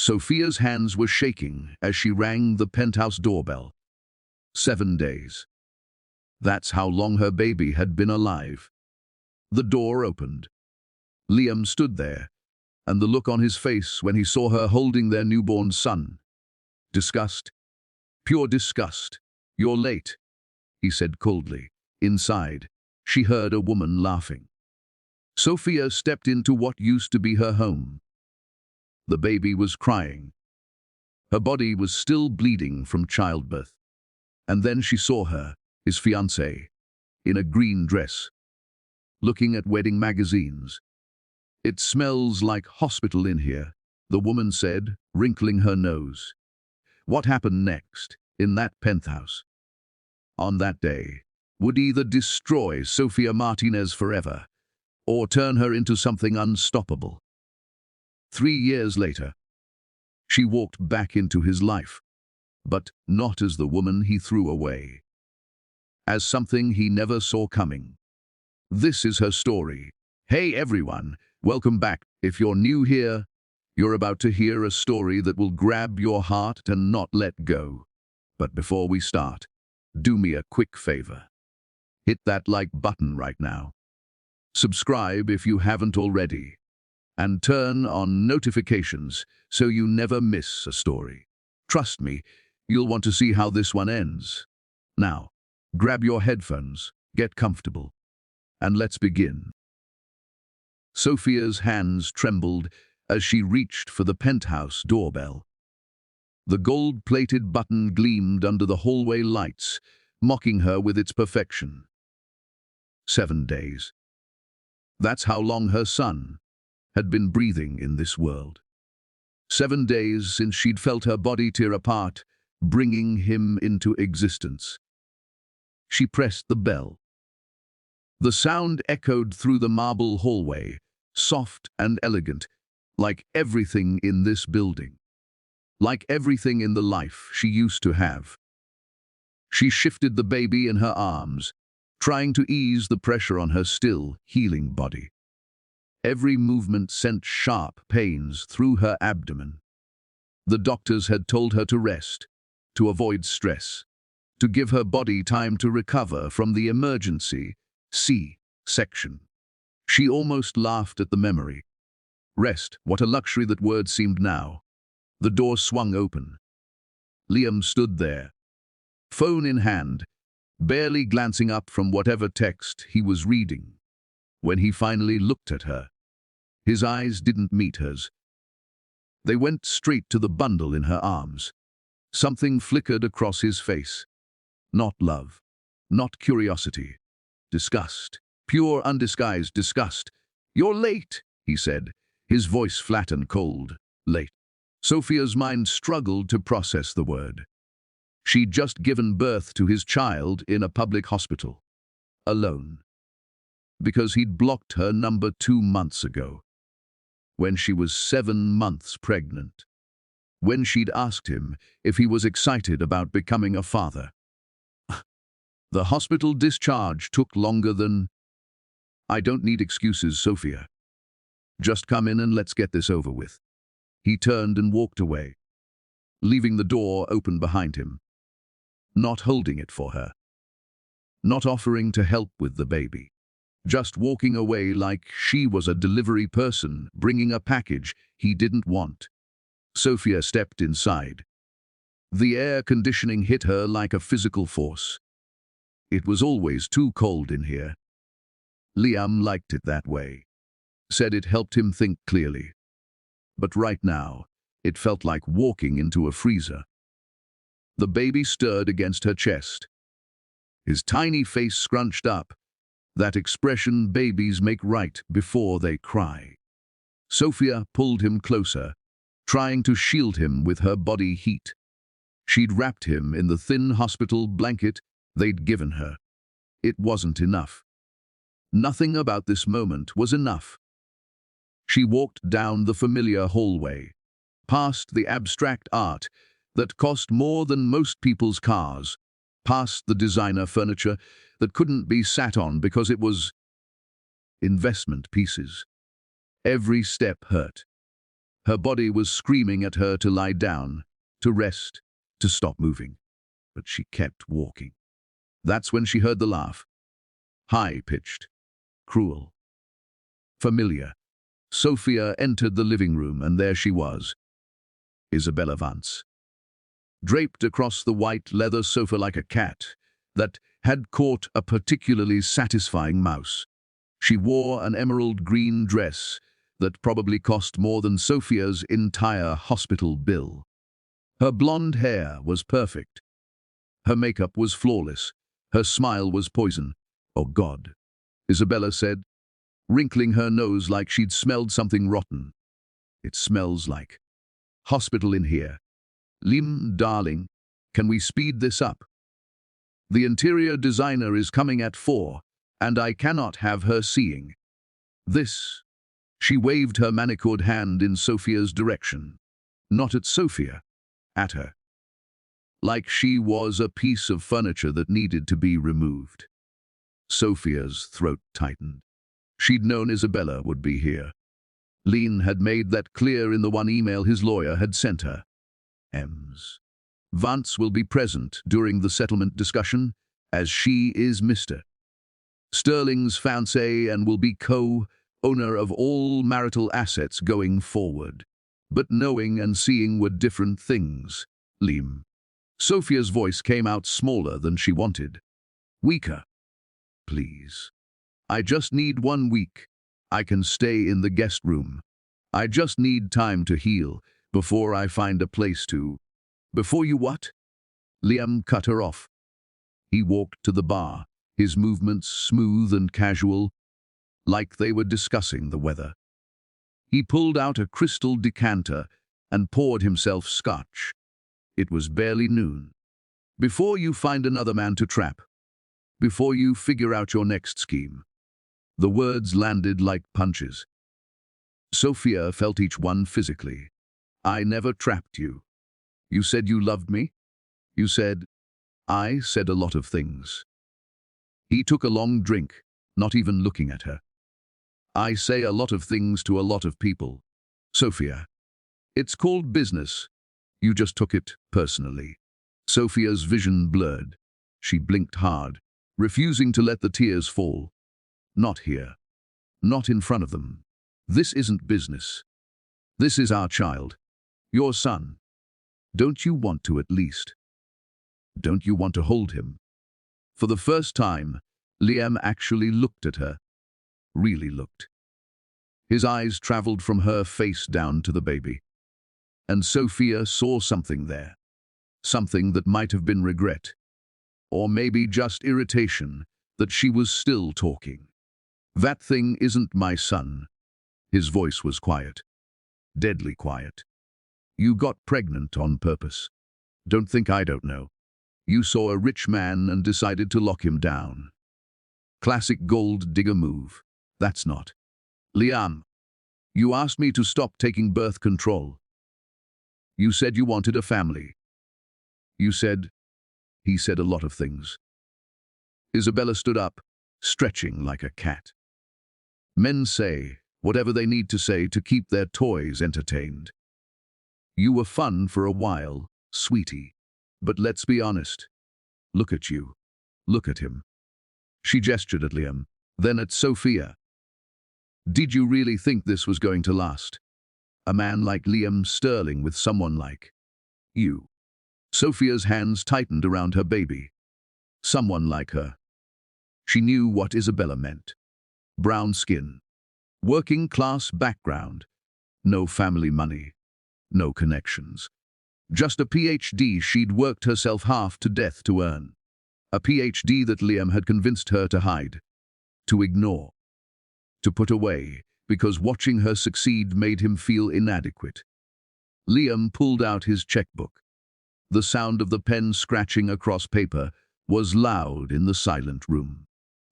Sofia's hands were shaking as she rang the penthouse doorbell. 7 days. That's how long her baby had been alive. The door opened. Liam stood there, and the look on his face when he saw her holding their newborn son. Disgust. Pure disgust. "You're late," he said coldly. Inside, she heard a woman laughing. Sofia stepped into what used to be her home. The baby was crying. Her body was still bleeding from childbirth. And then she saw her, his fiancée, in a green dress, looking at wedding magazines. "It smells like hospital in here," the woman said, wrinkling her nose. What happened next, in that penthouse, on that day, would either destroy Sofia Martinez forever, or turn her into something unstoppable. 3 years later, she walked back into his life, but not as the woman he threw away, as something he never saw coming. This is her story. Hey everyone, welcome back. If you're new here, you're about to hear a story that will grab your heart and not let go. But before we start, do me a quick favor. Hit that like button right now. Subscribe if you haven't already, and turn on notifications so you never miss a story. Trust me, you'll want to see how this one ends. Now, grab your headphones, get comfortable, and let's begin. Sofia's hands trembled as she reached for the penthouse doorbell. The gold-plated button gleamed under the hallway lights, mocking her with its perfection. 7 days. That's how long her son had been breathing in this world. 7 days since she'd felt her body tear apart, bringing him into existence. She pressed the bell. The sound echoed through the marble hallway, soft and elegant, like everything in this building. Like everything in the life she used to have. She shifted the baby in her arms, trying to ease the pressure on her still healing body. Every movement sent sharp pains through her abdomen. The doctors had told her to rest, to avoid stress, to give her body time to recover from the emergency C-section. She almost laughed at the memory. Rest, what a luxury that word seemed now. The door swung open. Liam stood there, phone in hand, barely glancing up from whatever text he was reading. When he finally looked at her, his eyes didn't meet hers. They went straight to the bundle in her arms. Something flickered across his face. Not love, not curiosity. Disgust, pure undisguised disgust. "You're late," he said, his voice flat and cold. Late. Sofia's mind struggled to process the word. She'd just given birth to his child in a public hospital. Alone. Because he'd blocked her number 2 months ago. When she was 7 months pregnant. When she'd asked him if he was excited about becoming a father. The hospital discharge took longer than... "I don't need excuses, Sofia. Just come in and let's get this over with." He turned and walked away, leaving the door open behind him. Not holding it for her. Not offering to help with the baby. Just walking away like she was a delivery person bringing a package he didn't want. Sofia stepped inside. The air conditioning hit her like a physical force. It was always too cold in here. Liam liked it that way. Said it helped him think clearly. But right now, it felt like walking into a freezer. The baby stirred against her chest. His tiny face scrunched up, that expression babies make right before they cry. Sofia pulled him closer, trying to shield him with her body heat. She'd wrapped him in the thin hospital blanket they'd given her. It wasn't enough. Nothing about this moment was enough. She walked down the familiar hallway, past the abstract art that cost more than most people's cars, past the designer furniture that couldn't be sat on because it was investment pieces. Every step hurt. Her body was screaming at her to lie down, to rest, to stop moving. But she kept walking. That's when she heard the laugh. High-pitched, cruel, familiar. Sofia entered the living room, and there she was, Isabella Vance, draped across the white leather sofa like a cat that had caught a particularly satisfying mouse. She wore an emerald green dress that probably cost more than Sofia's entire hospital bill. Her blonde hair was perfect. Her makeup was flawless. Her smile was poison. Oh God, Isabella said, wrinkling her nose like she'd smelled something rotten. It smells like hospital in here. Lim, darling, can we speed this up? The interior designer is coming at 4, and I cannot have her seeing this. She waved her manicured hand in Sofia's direction. Not at Sofia, at her. Like she was a piece of furniture that needed to be removed. Sofia's throat tightened. She'd known Isabella would be here. Lean had made that clear in the one email his lawyer had sent her. Ms. Vance will be present during the settlement discussion, as she is Mr. Sterling's fiancé and will be co-owner of all marital assets going forward. But knowing and seeing were different things, Liam. Sofia's voice came out smaller than she wanted. Weaker. Please. I just need 1 week. I can stay in the guest room. I just need time to heal before I find a place to... Before you what? Liam cut her off. He walked to the bar, his movements smooth and casual, like they were discussing the weather. He pulled out a crystal decanter and poured himself scotch. It was barely noon. Before you find another man to trap. Before you figure out your next scheme. The words landed like punches. Sofia felt each one physically. I never trapped you. You said you loved me? You said... I said a lot of things. He took a long drink, not even looking at her. I say a lot of things to a lot of people. Sofia. It's called business. You just took it personally. Sofia's vision blurred. She blinked hard, refusing to let the tears fall. Not here. Not in front of them. This isn't business. This is our child. Your son. Don't you want to at least? Don't you want to hold him? For the first time, Liam actually looked at her. Really looked. His eyes traveled from her face down to the baby. And Sofia saw something there. Something that might have been regret. Or maybe just irritation that she was still talking. That thing isn't my son. His voice was quiet. Deadly quiet. You got pregnant on purpose. Don't think I don't know. You saw a rich man and decided to lock him down. Classic gold digger move. That's not. Liam, you asked me to stop taking birth control. You said you wanted a family. You said... He said a lot of things. Isabella stood up, stretching like a cat. Men say whatever they need to say to keep their toys entertained. You were fun for a while, sweetie. But let's be honest. Look at you. Look at him. She gestured at Liam, then at Sofia. Did you really think this was going to last? A man like Liam Sterling with someone like you. Sofia's hands tightened around her baby. Someone like her. She knew what Isabella meant. Brown skin. Working class background. No family money. No connections. Just a PhD she'd worked herself half to death to earn. A PhD that Liam had convinced her to hide. To ignore. To put away, because watching her succeed made him feel inadequate. Liam pulled out his checkbook. The sound of the pen scratching across paper was loud in the silent room.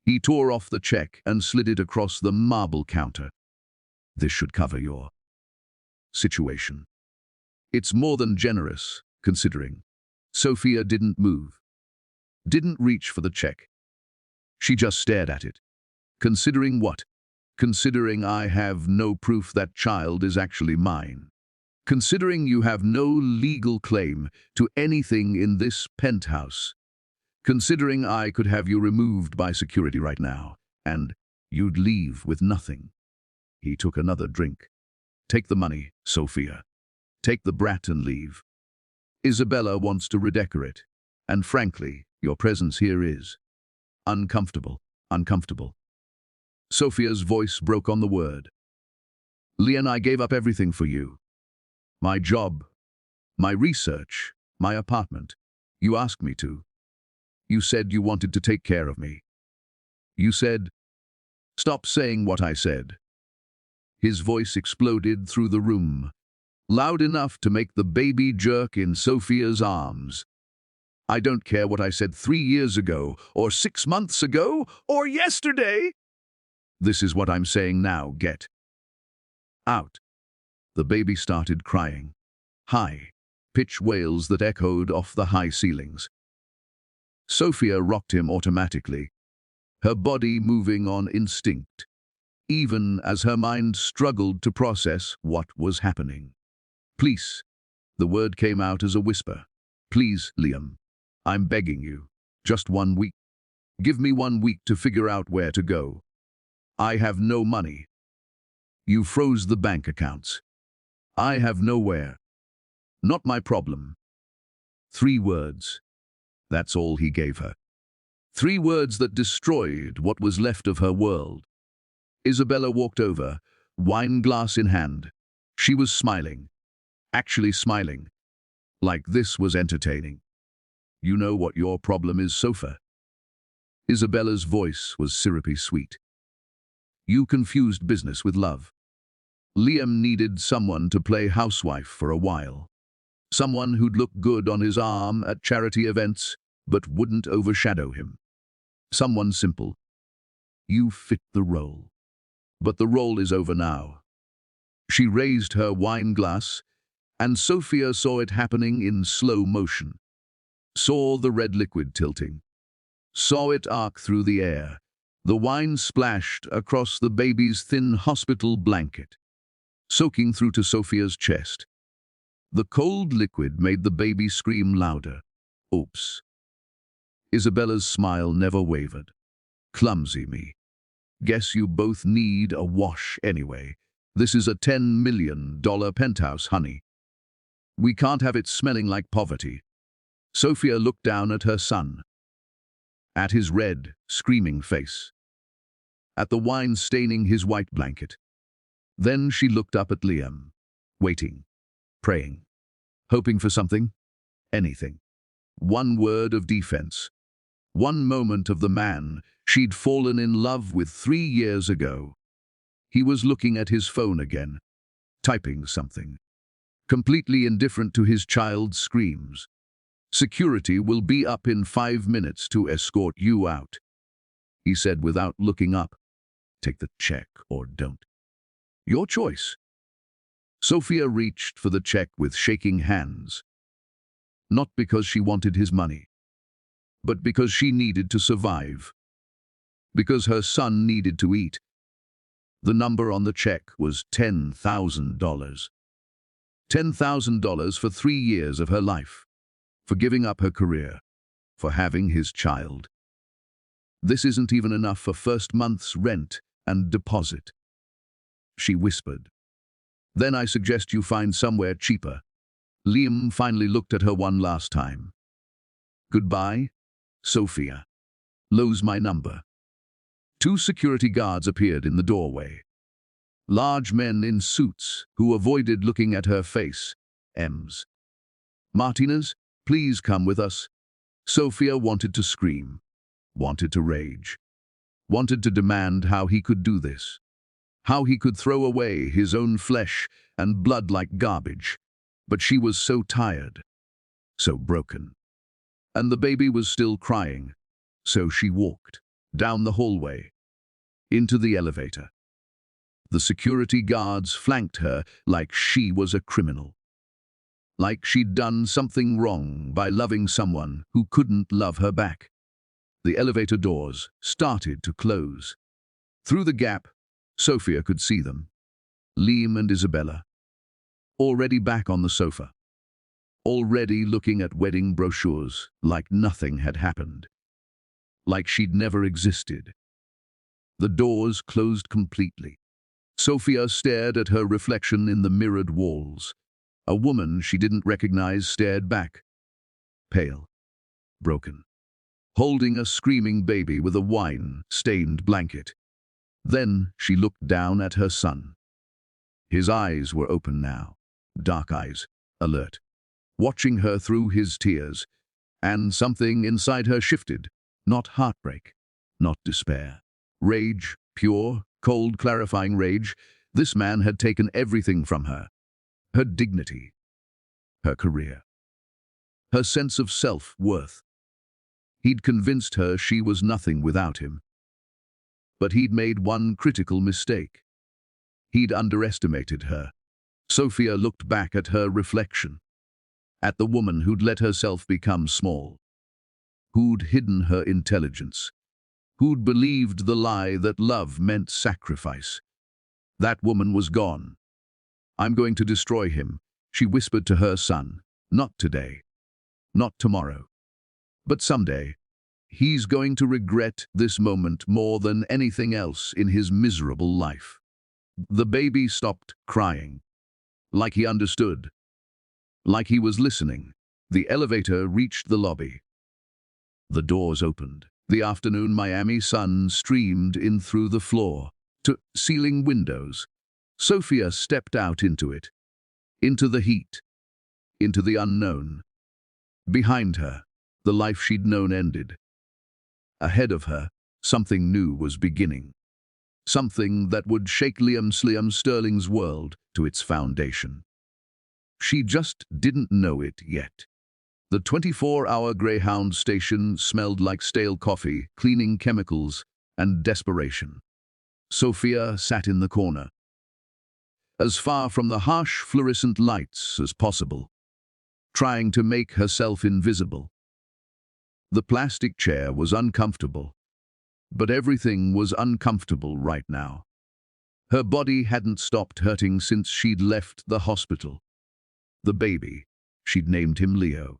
He tore off the check and slid it across the marble counter. This should cover your situation. It's more than generous, considering. Sofia didn't move. Didn't reach for the check. She just stared at it. Considering what? Considering I have no proof that child is actually mine. Considering you have no legal claim to anything in this penthouse, considering I could have you removed by security right now, and you'd leave with nothing." He took another drink. "Take the money, Sofia. Take the brat and leave. Isabella wants to redecorate, and frankly, your presence here is uncomfortable, uncomfortable." Sofia's voice broke on the word. "Leon, I gave up everything for you. My job, my research, my apartment. You asked me to. You said you wanted to take care of me. You said, stop saying what I said." His voice exploded through the room, loud enough to make the baby jerk in Sofia's arms. "I don't care what I said 3 years ago, or 6 months ago, or yesterday. This is what I'm saying now, get out." The baby started crying. High-pitched wails that echoed off the high ceilings. Sofia rocked him automatically, her body moving on instinct, even as her mind struggled to process what was happening. "Please," the word came out as a whisper. "Please, Liam, I'm begging you. Just 1 week. Give me 1 week to figure out where to go. I have no money. You froze the bank accounts. I have nowhere. Not my problem." 3 words. That's all he gave her. 3 words that destroyed what was left of her world. Isabella walked over, wine glass in hand. She was smiling. Actually smiling. Like this was entertaining. "You know what your problem is, Sofia?" Isabella's voice was syrupy sweet. "You confused business with love. Liam needed someone to play housewife for a while. Someone who'd look good on his arm at charity events, but wouldn't overshadow him. Someone simple. You fit the role. But the role is over now." She raised her wine glass, and Sofia saw it happening in slow motion. Saw the red liquid tilting. Saw it arc through the air. The wine splashed across the baby's thin hospital blanket, soaking through to Sofia's chest. The cold liquid made the baby scream louder. Oops. Isabella's smile never wavered. "Clumsy me. Guess you both need a wash anyway. This is a $10 million penthouse, honey. We can't have it smelling like poverty." Sofia looked down at her son, at his red, screaming face, at the wine staining his white blanket. Then she looked up at Liam, waiting, praying, hoping for something, anything. 1 word of defense. 1 moment of the man she'd fallen in love with 3 years ago. He was looking at his phone again, typing something, completely indifferent to his child's screams. "Security will be up in 5 minutes to escort you out," he said without looking up. "Take the check or don't. Your choice." Sofia reached for the check with shaking hands. Not because she wanted his money, but because she needed to survive. Because her son needed to eat. The number on the check was $10,000. $10,000 for 3 years of her life, for giving up her career, for having his child. "This isn't even enough for first month's rent and deposit," she whispered. "Then I suggest you find somewhere cheaper." Liam finally looked at her one last time. "Goodbye, Sofia. Lose my number." 2 security guards appeared in the doorway. Large men in suits who avoided looking at her face. Ms. Martinez, please come with us. Sofia wanted to scream, wanted to rage, wanted to demand how he could do this, how he could throw away his own flesh and blood like garbage. But she was so tired, so broken. And the baby was still crying, so she walked down the hallway, into the elevator. The security guards flanked her like she was a criminal, like she'd done something wrong by loving someone who couldn't love her back. The elevator doors started to close. Through the gap, Sofia could see them, Liam and Isabella, already back on the sofa, already looking at wedding brochures like nothing had happened, like she'd never existed. The doors closed completely. Sofia stared at her reflection in the mirrored walls. A woman she didn't recognize stared back, pale, broken, holding a screaming baby with a wine-stained blanket. Then she looked down at her son. His eyes were open now, dark eyes, alert, watching her through his tears, and something inside her shifted. Not heartbreak, not despair. Rage, pure, cold, clarifying rage. This man had taken everything from her. Her dignity, her career, her sense of self-worth. He'd convinced her she was nothing without him. But he'd made one critical mistake. He'd underestimated her. Sofia looked back at her reflection, at the woman who'd let herself become small, who'd hidden her intelligence, who'd believed the lie that love meant sacrifice. That woman was gone. "I'm going to destroy him," she whispered to her son. "Not today, not tomorrow, but someday. He's going to regret this moment more than anything else in his miserable life." The baby stopped crying, like he understood, like he was listening. The elevator reached the lobby. The doors opened. The afternoon Miami sun streamed in through the floor-to-ceiling windows. Sofia stepped out into it, into the heat, into the unknown. Behind her, the life she'd known ended. Ahead of her, something new was beginning. Something that would shake Liam Sterling's world to its foundation. She just didn't know it yet. The 24-hour Greyhound station smelled like stale coffee, cleaning chemicals, and desperation. Sofia sat in the corner, as far from the harsh fluorescent lights as possible, trying to make herself invisible. The plastic chair was uncomfortable, but everything was uncomfortable right now. Her body hadn't stopped hurting since she'd left the hospital. The baby, she'd named him Leo,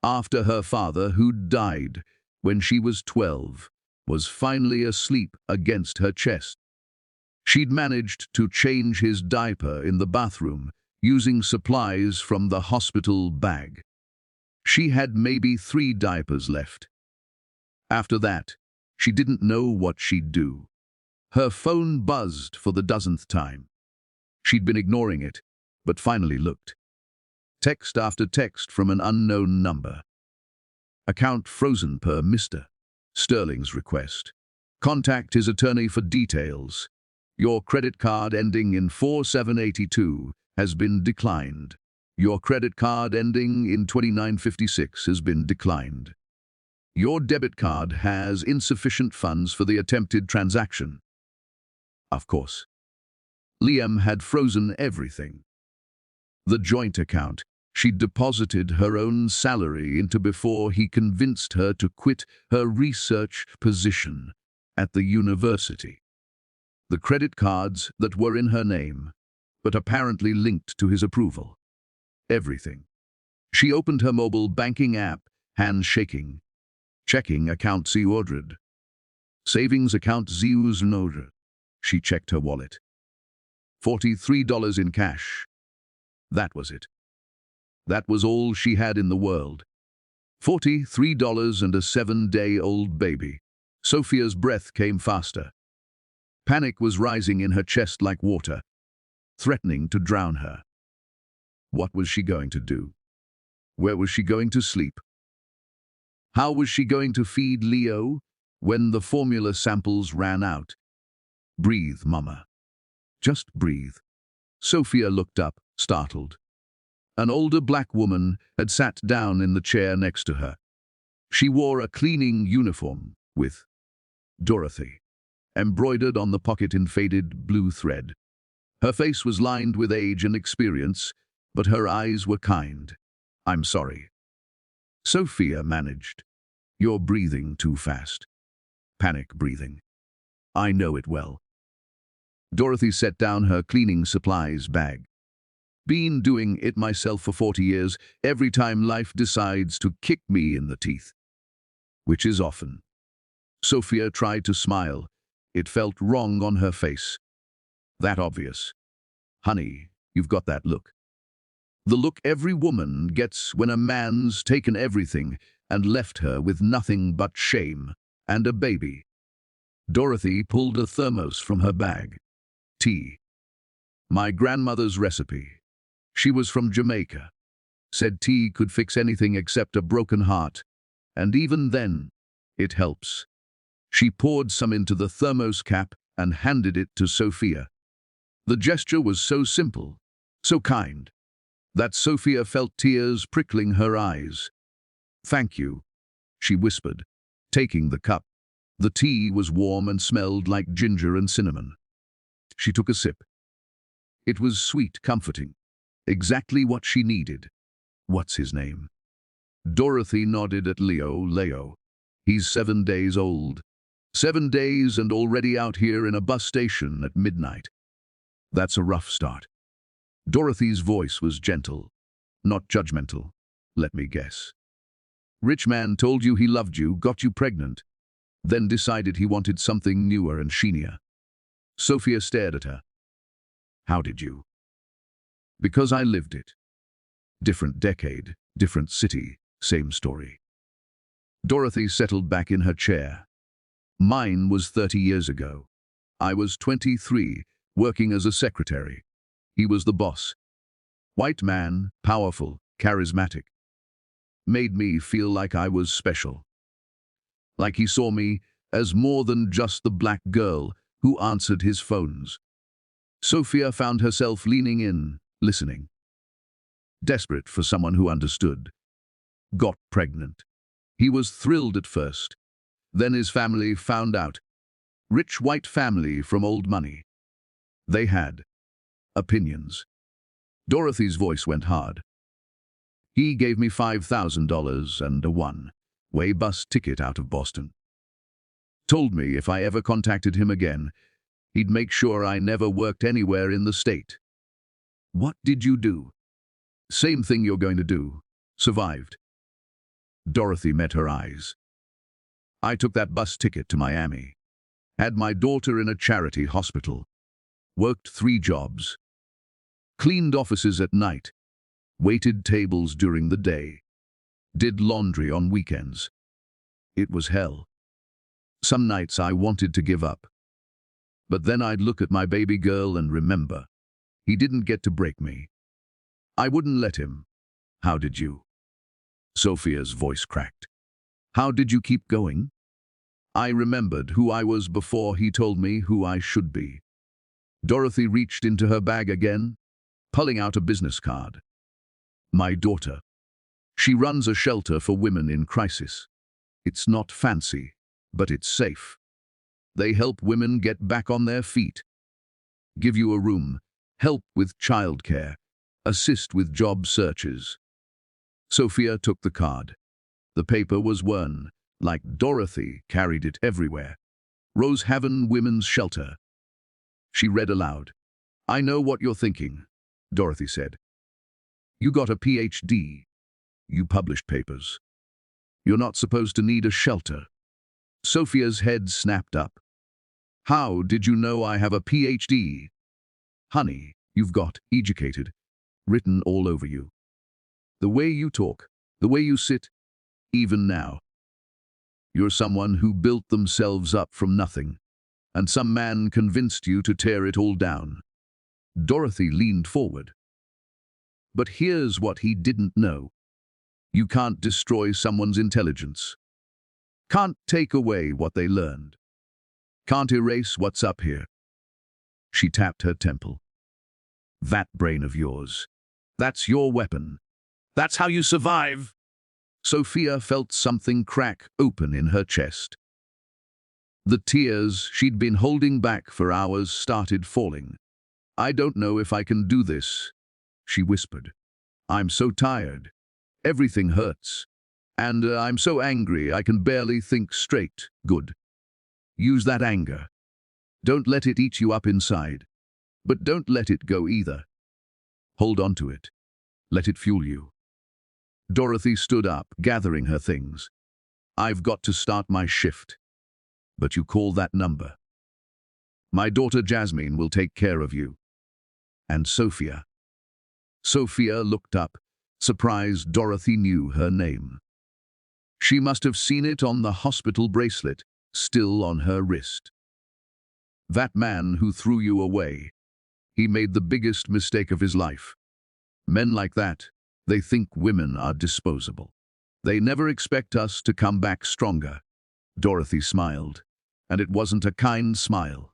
after her father, who'd died when she was 12, was finally asleep against her chest. She'd managed to change his diaper in the bathroom using supplies from the hospital bag. She had maybe 3 diapers left. After that, she didn't know what she'd do. Her phone buzzed for the dozenth time. She'd been ignoring it, but finally looked. Text after text from an unknown number. Account frozen per Mr. Sterling's request. Contact his attorney for details. Your credit card ending in 4782 has been declined. Your credit card ending in 2956 has been declined. Your debit card has insufficient funds for the attempted transaction. Of course, Liam had frozen everything. The joint account she'd deposited her own salary into before he convinced her to quit her research position at the university. The credit cards that were in her name, but apparently linked to his approval. Everything. She opened her mobile banking app, hands shaking. Checking account she ordered. Savings account she ordered. She checked her wallet. $43 in cash. That was it. That was all she had in the world. $43 and a 7-day-old baby. Sofia's breath came faster. Panic was rising in her chest like water, threatening to drown her. What was she going to do? Where was she going to sleep? How was she going to feed Leo when the formula samples ran out? Breathe, Mama. Just breathe. Sofia looked up, startled. An older black woman had sat down in the chair next to her. She wore a cleaning uniform with Dorothy embroidered on the pocket in faded blue thread. Her face was lined with age and experience, but her eyes were kind. "I'm sorry." Sofia managed. "You're breathing too fast." Panic breathing. "I know it well." Dorothy set down her cleaning supplies bag. Been doing it myself for 40 years, every time life decides to kick me in the teeth. Which is often. Sofia tried to smile. It felt wrong on her face. That obvious. Honey, you've got that look. The look every woman gets when a man's taken everything and left her with nothing but shame and a baby. Dorothy pulled a thermos from her bag. Tea. My grandmother's recipe. She was from Jamaica. Said tea could fix anything except a broken heart, and even then, it helps. She poured some into the thermos cap and handed it to Sofia. The gesture was so simple, so kind, that Sofia felt tears prickling her eyes. Thank you, she whispered, taking the cup. The tea was warm and smelled like ginger and cinnamon. She took a sip. It was sweet, comforting. Exactly what she needed. What's his name? Dorothy nodded at Leo. He's 7 days old. 7 days and already out here in a bus station at midnight. That's a rough start. Dorothy's voice was gentle, not judgmental. Let me guess. Rich man told you he loved you, got you pregnant, then decided he wanted something newer and sheenier. Sofia stared at her. How did you? Because I lived it. Different decade, different city, same story. Dorothy settled back in her chair. Mine was 30 years ago. I was 23, working as a secretary. He was the boss. White man, powerful, charismatic. Made me feel like I was special. Like he saw me as more than just the black girl who answered his phones. Sofia found herself leaning in, listening. Desperate for someone who understood. Got pregnant. He was thrilled at first. Then his family found out. Rich white family from old money. They had opinions. Dorothy's voice went hard. He gave me $5,000 and a one-way bus ticket out of Boston. Told me if I ever contacted him again, he'd make sure I never worked anywhere in the state. What did you do? Same thing you're going to do. Survived. Dorothy met her eyes. I took that bus ticket to Miami. Had my daughter in a charity hospital. Worked 3 jobs. Cleaned offices at night. Waited tables during the day. Did laundry on weekends. It was hell. Some nights I wanted to give up. But then I'd look at my baby girl and remember. He didn't get to break me. I wouldn't let him. How did you? Sofia's voice cracked. How did you keep going? I remembered who I was before he told me who I should be. Dorothy reached into her bag again, pulling out a business card. My daughter. She runs a shelter for women in crisis. It's not fancy, but it's safe. They help women get back on their feet. Give you a room, help with childcare, assist with job searches. Sofia took the card. The paper was worn, like Dorothy carried it everywhere. Rosehaven Women's Shelter. She read aloud. I know what you're thinking, Dorothy said. You got a PhD. You published papers. You're not supposed to need a shelter. Sofia's head snapped up. How did you know I have a PhD? Honey, you've got educated, written all over you. The way you talk, the way you sit, even now. You're someone who built themselves up from nothing, and some man convinced you to tear it all down. Dorothy leaned forward. But here's what he didn't know. You can't destroy someone's intelligence. Can't take away what they learned. Can't erase what's up here. She tapped her temple. That brain of yours. That's your weapon. That's how you survive. Sofia felt something crack open in her chest. The tears she'd been holding back for hours started falling. I don't know if I can do this, she whispered. I'm so tired. Everything hurts. And I'm so angry I can barely think straight. Good. Use that anger. Don't let it eat you up inside. But don't let it go either. Hold on to it. Let it fuel you. Dorothy stood up, gathering her things. I've got to start my shift. But you call that number. My daughter Jasmine will take care of you. And Sofia. Sofia looked up, surprised Dorothy knew her name. She must have seen it on the hospital bracelet, still on her wrist. That man who threw you away. He made the biggest mistake of his life. Men like that, they think women are disposable. They never expect us to come back stronger. Dorothy smiled, and it wasn't a kind smile.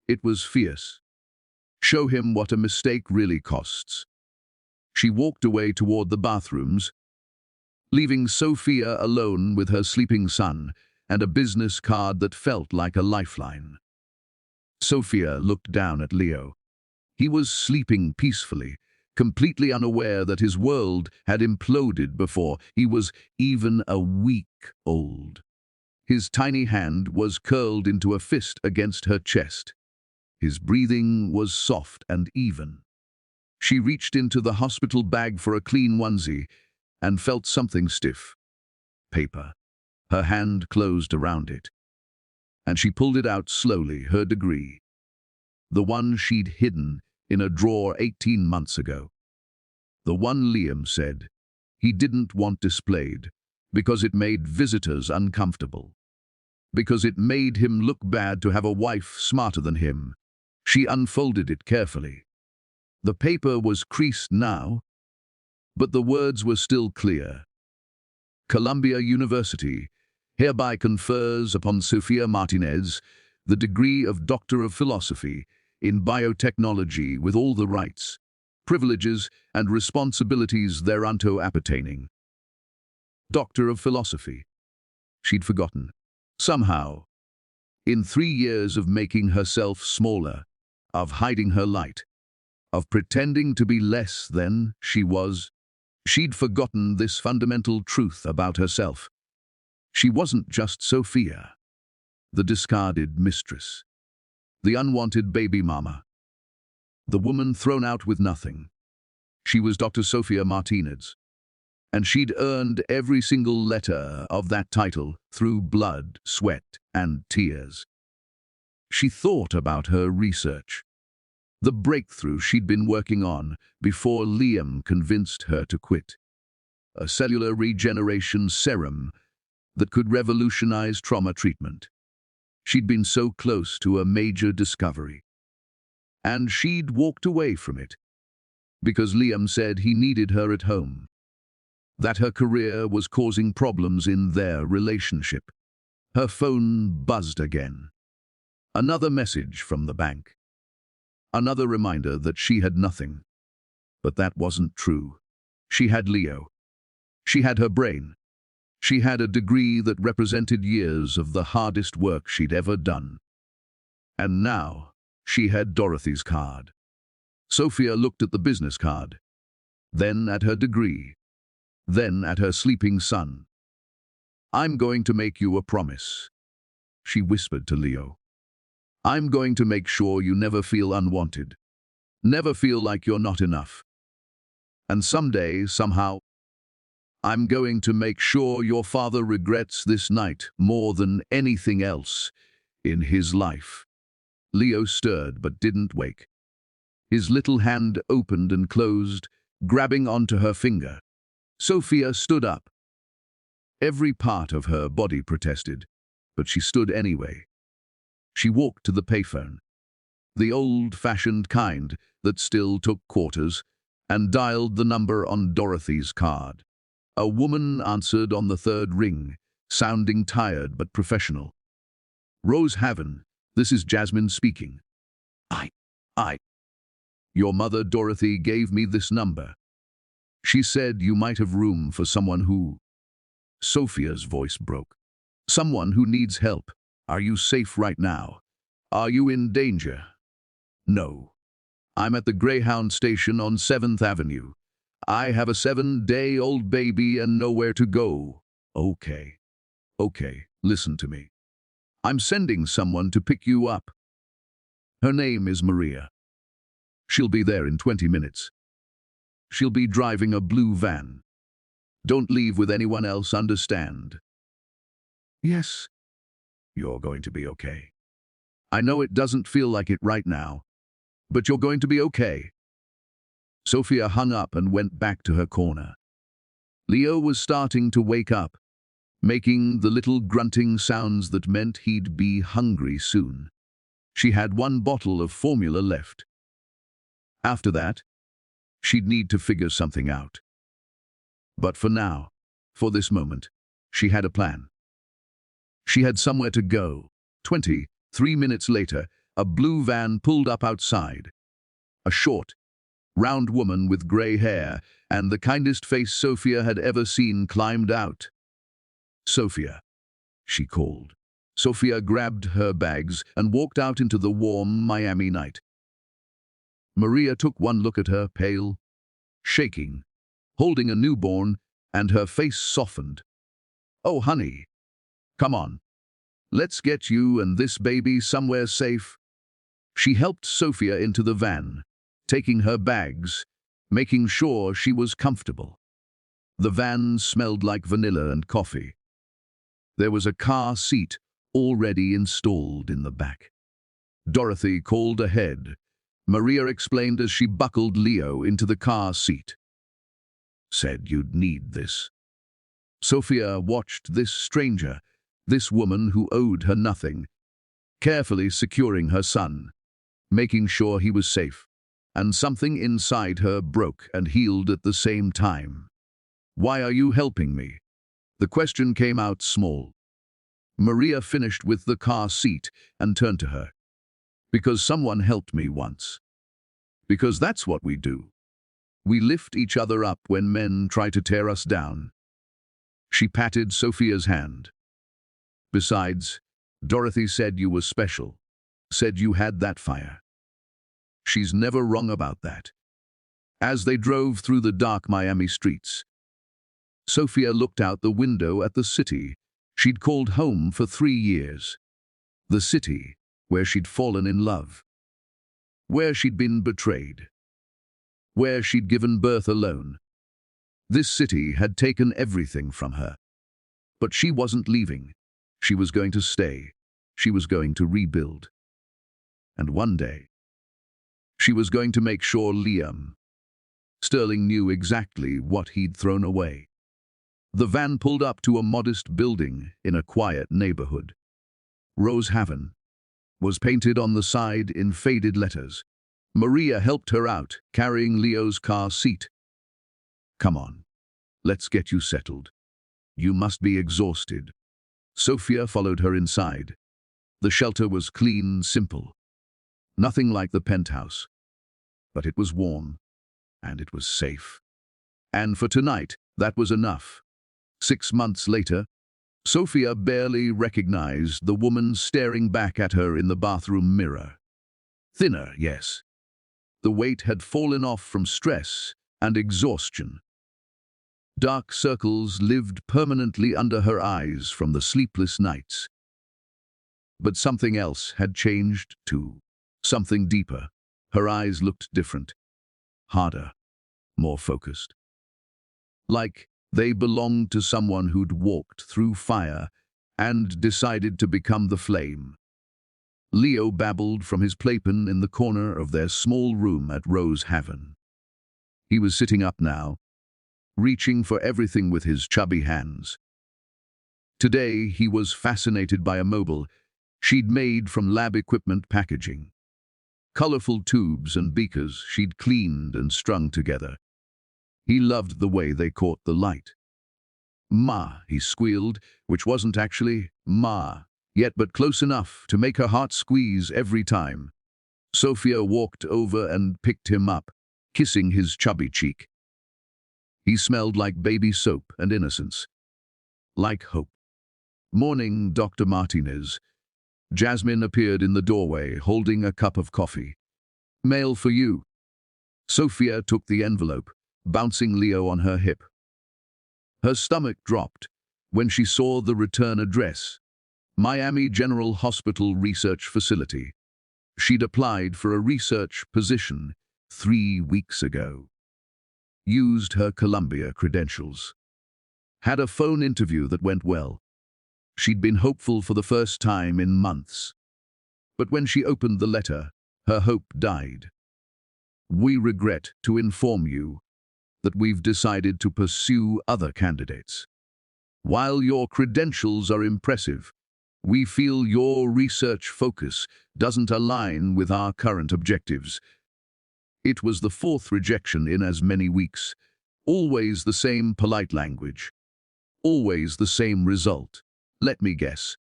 It was fierce. Show him what a mistake really costs. She walked away toward the bathrooms, leaving Sofia alone with her sleeping son and a business card that felt like a lifeline. Sofia looked down at Leo. He was sleeping peacefully, completely unaware that his world had imploded before he was even a week old. His tiny hand was curled into a fist against her chest. His breathing was soft and even. She reached into the hospital bag for a clean onesie and felt something stiff. Paper. Her hand closed around it. And she pulled it out slowly, her degree. The one she'd hidden in a drawer 18 months ago. The one Liam said he didn't want displayed because it made visitors uncomfortable. Because it made him look bad to have a wife smarter than him. She unfolded it carefully. The paper was creased now, but the words were still clear. Columbia University hereby confers upon Sofia Martinez the degree of Doctor of Philosophy in biotechnology with all the rights, privileges, and responsibilities thereunto appertaining. Doctor of Philosophy. She'd forgotten. Somehow, in 3 years of making herself smaller, of hiding her light, of pretending to be less than she was, she'd forgotten this fundamental truth about herself. She wasn't just Sofia, the discarded mistress, the unwanted baby mama, the woman thrown out with nothing. She was Dr. Sofia Martinez, and she'd earned every single letter of that title through blood, sweat, and tears. She thought about her research, the breakthrough she'd been working on before Liam convinced her to quit. A cellular regeneration serum that could revolutionize trauma treatment. She'd been so close to a major discovery. And she'd walked away from it because Liam said he needed her at home, that her career was causing problems in their relationship. Her phone buzzed again. Another message from the bank. Another reminder that she had nothing. But that wasn't true. She had Leo. She had her brain. She had a degree that represented years of the hardest work she'd ever done. And now, she had Dorothy's card. Sofia looked at the business card, then at her degree, then at her sleeping son. I'm going to make you a promise, she whispered to Leo. I'm going to make sure you never feel unwanted, never feel like you're not enough. And someday, somehow, I'm going to make sure your father regrets this night more than anything else in his life. Leo stirred but didn't wake. His little hand opened and closed, grabbing onto her finger. Sofia stood up. Every part of her body protested, but she stood anyway. She walked to the payphone, the old-fashioned kind that still took quarters, and dialed the number on Dorothy's card. A woman answered on the third ring, sounding tired but professional. Rose Haven, this is Jasmine speaking. Your mother, Dorothy, gave me this number. She said you might have room for someone who... Sofia's voice broke. Someone who needs help. Are you safe right now? Are you in danger? No. I'm at the Greyhound station on 7th Avenue. I have a 7-day-old baby and nowhere to go. Okay, listen to me. I'm sending someone to pick you up. Her name is Maria. She'll be there in 20 minutes. She'll be driving a blue van. Don't leave with anyone else, understand? Yes. You're going to be okay. I know it doesn't feel like it right now, but you're going to be okay. Sofia hung up and went back to her corner. Leo was starting to wake up, making the little grunting sounds that meant he'd be hungry soon. She had one bottle of formula left. After that, she'd need to figure something out. But for now, for this moment, she had a plan. She had somewhere to go. 23 minutes later, a blue van pulled up outside. A short, round woman with grey hair and the kindest face Sofia had ever seen climbed out. Sofia, she called. Sofia grabbed her bags and walked out into the warm Miami night. Maria took one look at her, pale, shaking, holding a newborn, and her face softened. "Oh, honey, come on. Let's get you and this baby somewhere safe." She helped Sofia into the van, taking her bags, making sure she was comfortable. The van smelled like vanilla and coffee. There was a car seat already installed in the back. Dorothy called ahead. Maria explained as she buckled Leo into the car seat. "Said you'd need this." Sofia watched this stranger, this woman who owed her nothing, carefully securing her son, making sure he was safe, and something inside her broke and healed at the same time. "Why are you helping me?" The question came out small. Maria finished with the car seat and turned to her. "Because someone helped me once. Because that's what we do. We lift each other up when men try to tear us down." She patted Sofia's hand. "Besides, Dorothy said you were special, said you had that fire. She's never wrong about that." As they drove through the dark Miami streets, Sofia looked out the window at the city she'd called home for 3 years. The city where she'd fallen in love, where she'd been betrayed, where she'd given birth alone. This city had taken everything from her. But she wasn't leaving. She was going to stay. She was going to rebuild. And one day, she was going to make sure Sterling knew exactly what he'd thrown away. The van pulled up to a modest building in a quiet neighborhood. Rose Haven was painted on the side in faded letters. Maria helped her out, carrying Leo's car seat. "Come on, let's get you settled. You must be exhausted." Sofia followed her inside. The shelter was clean, simple. Nothing like the penthouse. But it was warm, and it was safe. And for tonight, that was enough. 6 months later, Sofia barely recognized the woman staring back at her in the bathroom mirror. Thinner, yes. The weight had fallen off from stress and exhaustion. Dark circles lived permanently under her eyes from the sleepless nights. But something else had changed too. Something deeper. Her eyes looked different. Harder. More focused. Like they belonged to someone who'd walked through fire and decided to become the flame. Leo babbled from his playpen in the corner of their small room at Rose Haven. He was sitting up now, reaching for everything with his chubby hands. Today he was fascinated by a mobile she'd made from lab equipment packaging. Colorful tubes and beakers she'd cleaned and strung together. He loved the way they caught the light. "Ma," he squealed, which wasn't actually "ma," yet but close enough to make her heart squeeze every time. Sofia walked over and picked him up, kissing his chubby cheek. He smelled like baby soap and innocence. Like hope. "Morning, Dr. Martinez." Jasmine appeared in the doorway, holding a cup of coffee. "Mail for you." Sofia took the envelope, bouncing Leo on her hip. Her stomach dropped when she saw the return address. Miami General Hospital Research Facility. She'd applied for a research position 3 weeks ago. Used her Columbia credentials. Had a phone interview that went well. She'd been hopeful for the first time in months. But when she opened the letter, her hope died. We regret to inform you that we've decided to pursue other candidates. While your credentials are impressive, we feel your research focus doesn't align with our current objectives. It was the 4th rejection in as many weeks. Always the same polite language. Always the same result. Let me guess,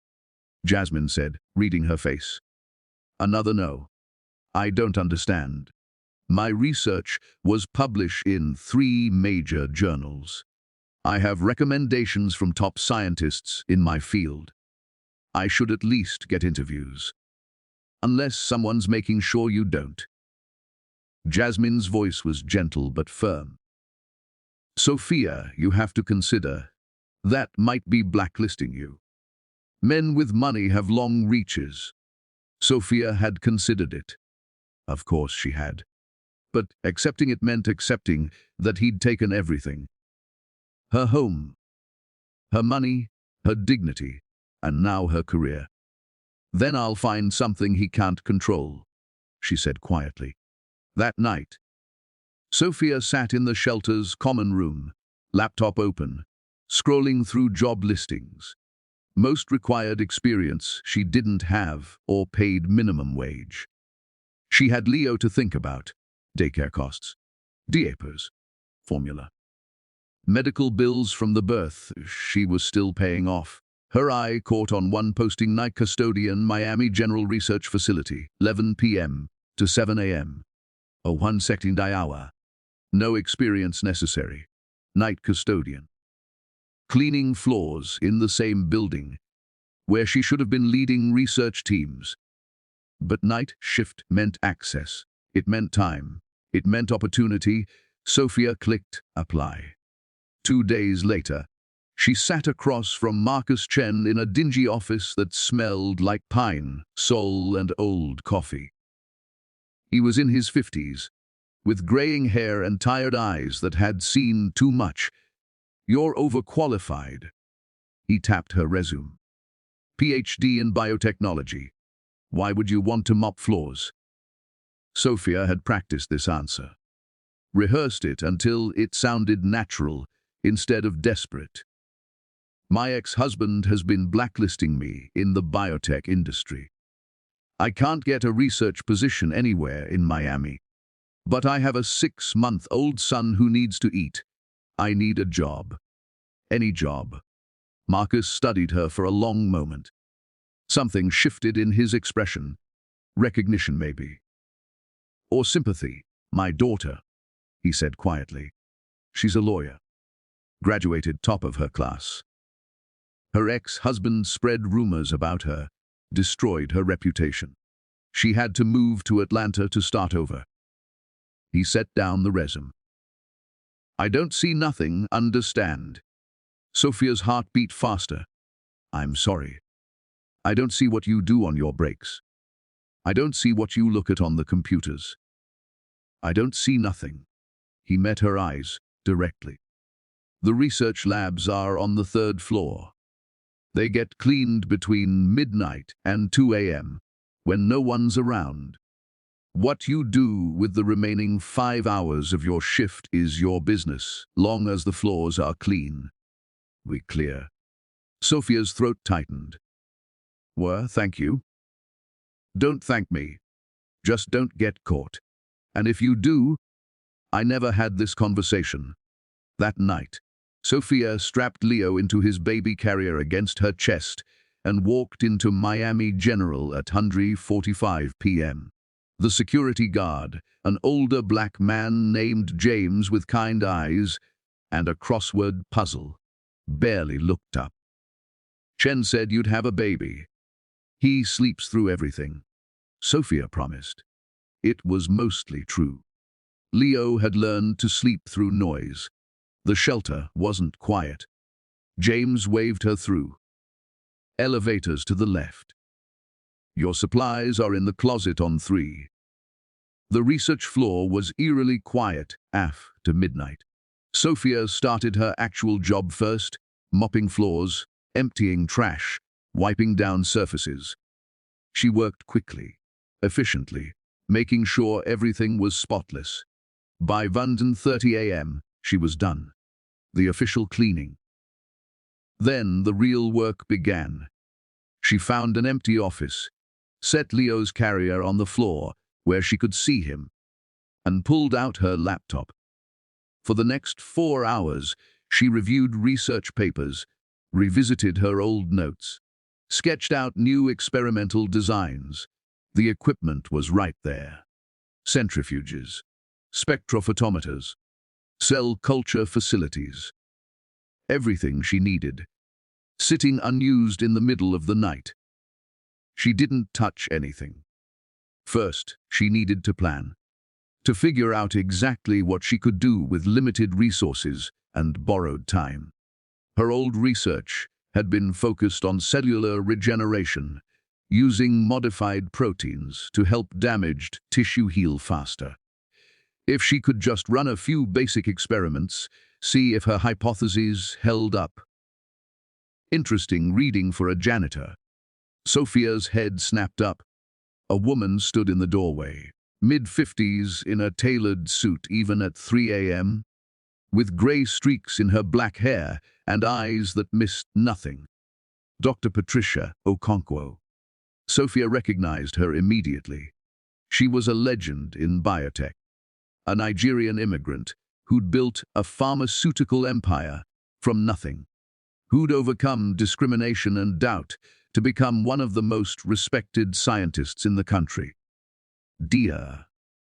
Jasmine said, reading her face. Another no. I don't understand. My research was published in 3 major journals. I have recommendations from top scientists in my field. I should at least get interviews. Unless someone's making sure you don't. Jasmine's voice was gentle but firm. Sofia, you have to consider. That might be blacklisting you. Men with money have long reaches. Sofia had considered it. Of course she had. But accepting it meant accepting that he'd taken everything. Her home, her money, her dignity, and now her career. Then I'll find something he can't control, she said quietly. That night, Sofia sat in the shelter's common room, laptop open, scrolling through job listings. Most required experience she didn't have or paid minimum wage. She had Leo to think about, daycare costs, diapers, formula. Medical bills from the birth she was still paying off. Her eye caught on one posting: night custodian, Miami General Research Facility, 11 p.m. to 7 a.m. Oh, 1 second hour. No experience necessary. Night custodian. Cleaning floors in the same building, where she should have been leading research teams. But night shift meant access. It meant time. It meant opportunity. Sofia clicked apply. 2 days later, she sat across from Marcus Chen in a dingy office that smelled like pine, sol, and old coffee. He was in his 50s, with graying hair and tired eyes that had seen too much. You're overqualified. He tapped her resume. PhD in biotechnology. Why would you want to mop floors? Sofia had practiced this answer. Rehearsed it until it sounded natural instead of desperate. My ex-husband has been blacklisting me in the biotech industry. I can't get a research position anywhere in Miami. But I have a 6-month-old son who needs to eat. I need a job. Any job. Marcus studied her for a long moment. Something shifted in his expression. Recognition, maybe. Or sympathy. My daughter, he said quietly. She's a lawyer. Graduated top of her class. Her ex-husband spread rumors about her, destroyed her reputation. She had to move to Atlanta to start over. He set down the resume. I don't see nothing, understand. Sofia's heart beat faster. I'm sorry. I don't see what you do on your breaks. I don't see what you look at on the computers. I don't see nothing. He met her eyes directly. The research labs are on the 3rd floor. They get cleaned between midnight and 2 a.m. when no one's around. What you do with the remaining 5 hours of your shift is your business, long as the floors are clean. We clear. Sofia's throat tightened. Thank you. Don't thank me. Just don't get caught. And if you do, I never had this conversation. That night, Sofia strapped Leo into his baby carrier against her chest and walked into Miami General at 1:45 p.m. The security guard, an older black man named James with kind eyes and a crossword puzzle, barely looked up. Chen said you'd have a baby. He sleeps through everything, Sofia promised. It was mostly true. Leo had learned to sleep through noise. The shelter wasn't quiet. James waved her through. Elevators to the left. Your supplies are in the closet on 3. The research floor was eerily quiet after midnight. Sofia started her actual job first, mopping floors, emptying trash, wiping down surfaces. She worked quickly, efficiently, making sure everything was spotless. By 1:30 a.m., she was done. The official cleaning. Then the real work began. She found an empty office, set Leo's carrier on the floor where she could see him, and pulled out her laptop. For the next 4 hours, she reviewed research papers, revisited her old notes, sketched out new experimental designs. The equipment was right there. Centrifuges, spectrophotometers, cell culture facilities. Everything she needed, sitting unused in the middle of the night. She didn't touch anything. First, she needed to plan, to figure out exactly what she could do with limited resources and borrowed time. Her old research had been focused on cellular regeneration, using modified proteins to help damaged tissue heal faster. If she could just run a few basic experiments, see if her hypotheses held up. Interesting reading for a janitor. Sofia's head snapped up. A woman stood in the doorway, mid-50s in a tailored suit even at 3 a.m., with grey streaks in her black hair and eyes that missed nothing. Dr. Patricia Okonkwo. Sofia recognized her immediately. She was a legend in biotech, a Nigerian immigrant who'd built a pharmaceutical empire from nothing, who'd overcome discrimination and doubt to become one of the most respected scientists in the country. Dear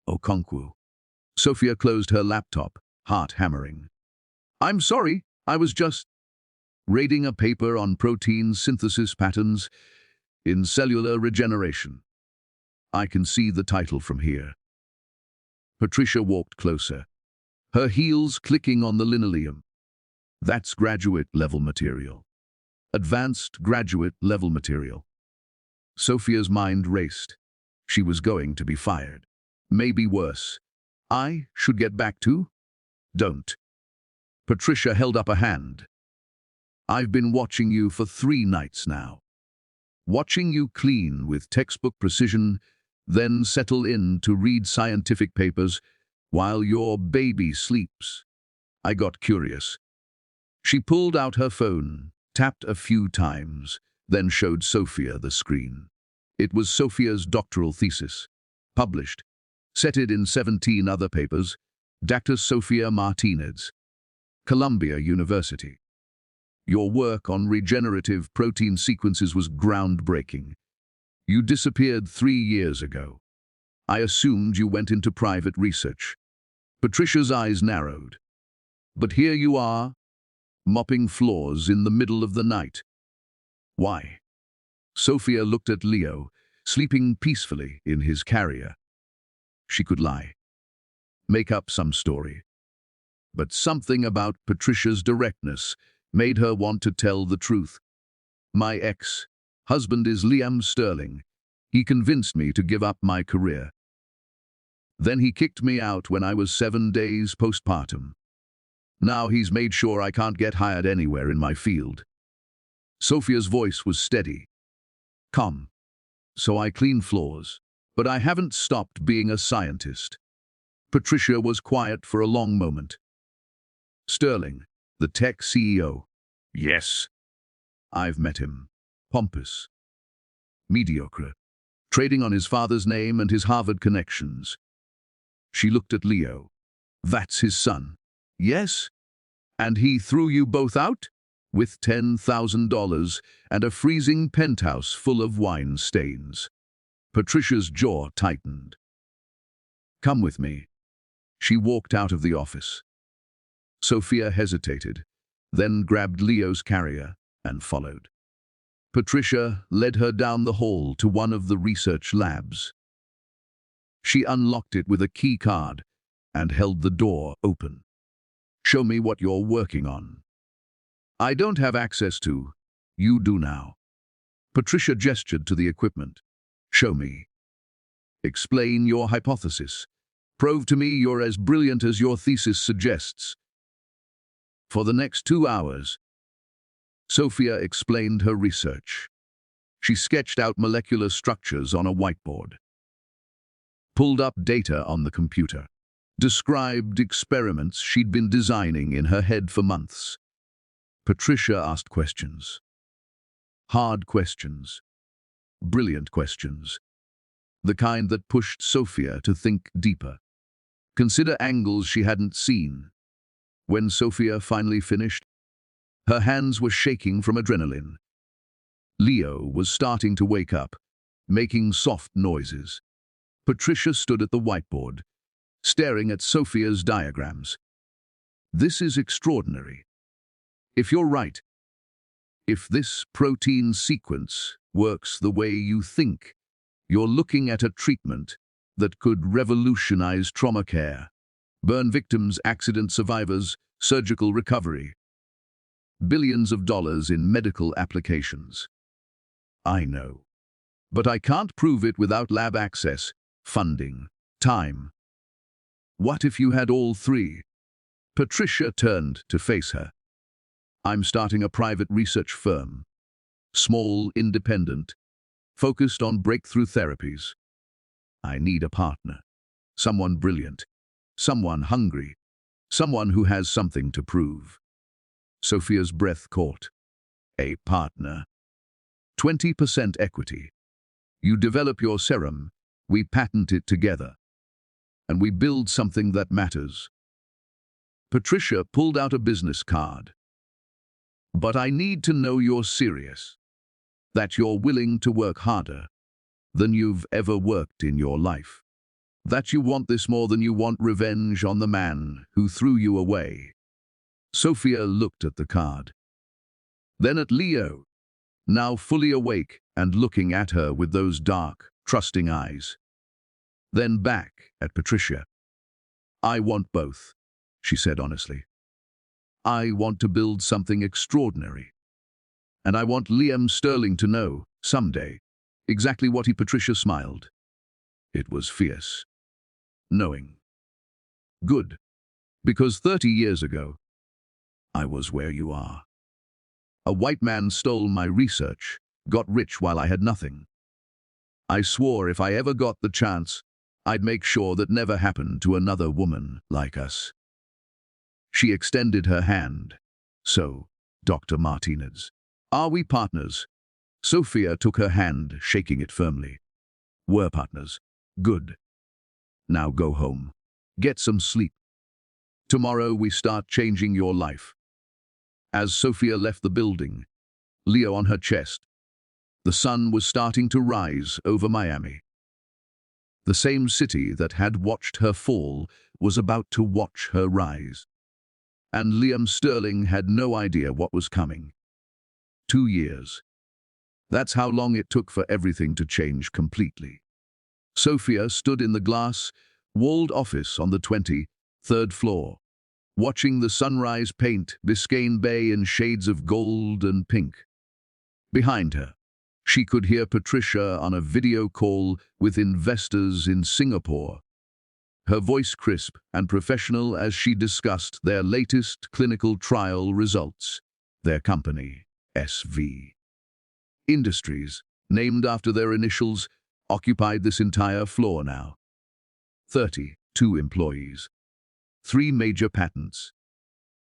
Okonkwo. Sofia closed her laptop, heart hammering. I'm sorry, I was just reading a paper on protein synthesis patterns in cellular regeneration. I can see the title from here. Patricia walked closer, her heels clicking on the linoleum. That's graduate-level material. Advanced graduate-level material. Sofia's mind raced. She was going to be fired. Maybe worse. I should get back to? Don't. Patricia held up a hand. I've been watching you for 3 nights now. Watching you clean with textbook precision, then settle in to read scientific papers while your baby sleeps. I got curious. She pulled out her phone, tapped a few times, then showed Sofia the screen. It was Sofia's doctoral thesis, published, cited in 17 other papers, Dr. Sofia Martinez, Columbia University. Your work on regenerative protein sequences was groundbreaking. You disappeared 3 years ago. I assumed you went into private research. Patricia's eyes narrowed. But here you are, mopping floors in the middle of the night. Why? Sofia looked at Leo, sleeping peacefully in his carrier. She could lie, make up some story. But something about Patricia's directness made her want to tell the truth. My ex-husband is Liam Sterling. He convinced me to give up my career. Then he kicked me out when I was 7 days postpartum. Now he's made sure I can't get hired anywhere in my field. Sofia's voice was steady. Calm. So I clean floors. But I haven't stopped being a scientist. Patricia was quiet for a long moment. Sterling, the tech CEO. Yes. I've met him. Pompous. Mediocre. Trading on his father's name and his Harvard connections. She looked at Leo. That's his son. Yes? And he threw you both out? With $10,000 and a freezing penthouse full of wine stains. Patricia's jaw tightened. Come with me. She walked out of the office. Sofia hesitated, then grabbed Leo's carrier and followed. Patricia led her down the hall to one of the research labs. She unlocked it with a key card and held the door open. Show me what you're working on. I don't have access to. You do now. Patricia gestured to the equipment. Show me. Explain your hypothesis. Prove to me you're as brilliant as your thesis suggests. For the next 2 hours, Sofia explained her research. She sketched out molecular structures on a whiteboard, pulled up data on the computer, described experiments she'd been designing in her head for months. Patricia asked questions. Hard questions. Brilliant questions. The kind that pushed Sofia to think deeper, consider angles she hadn't seen. When Sofia finally finished, her hands were shaking from adrenaline. Leo was starting to wake up, making soft noises. Patricia stood at the whiteboard, staring at Sofia's diagrams. This is extraordinary. If you're right, if this protein sequence works the way you think, you're looking at a treatment that could revolutionize trauma care, burn victims, accident survivors, surgical recovery. Billions of dollars in medical applications. I know. But I can't prove it without lab access, funding, time. What if you had all three? Patricia turned to face her. I'm starting a private research firm. Small, independent, focused on breakthrough therapies. I need a partner. Someone brilliant. Someone hungry. Someone who has something to prove. Sofia's breath caught. A partner. 20% equity. You develop your serum, we patent it together, and we build something that matters. Patricia pulled out a business card. But I need to know you're serious, that you're willing to work harder than you've ever worked in your life, that you want this more than you want revenge on the man who threw you away. Sofia looked at the card, then at Leo, now fully awake and looking at her with those dark, trusting eyes. Then back at Patricia. I want both, she said honestly. I want to build something extraordinary. And I want Liam Sterling to know, someday, exactly what he. Patricia smiled. It was fierce. Knowing. Good. Because 30 years ago, I was where you are. A white man stole my research, got rich while I had nothing. I swore if I ever got the chance, I'd make sure that never happened to another woman like us. She extended her hand. So, Dr. Martinez, are we partners? Sofia took her hand, shaking it firmly. We're partners. Good. Now go home. Get some sleep. Tomorrow we start changing your life. As Sofia left the building, Leo on her chest, the sun was starting to rise over Miami. The same city that had watched her fall was about to watch her rise. And Liam Sterling had no idea what was coming. 2 years. That's how long it took for everything to change completely. Sofia stood in the glass-walled office on the 23rd floor, watching the sunrise paint Biscayne Bay in shades of gold and pink. Behind her, she could hear Patricia on a video call with investors in Singapore, her voice crisp and professional as she discussed their latest clinical trial results. Their company, SV Industries, named after their initials, occupied this entire floor now. 32 employees, 3 major patents,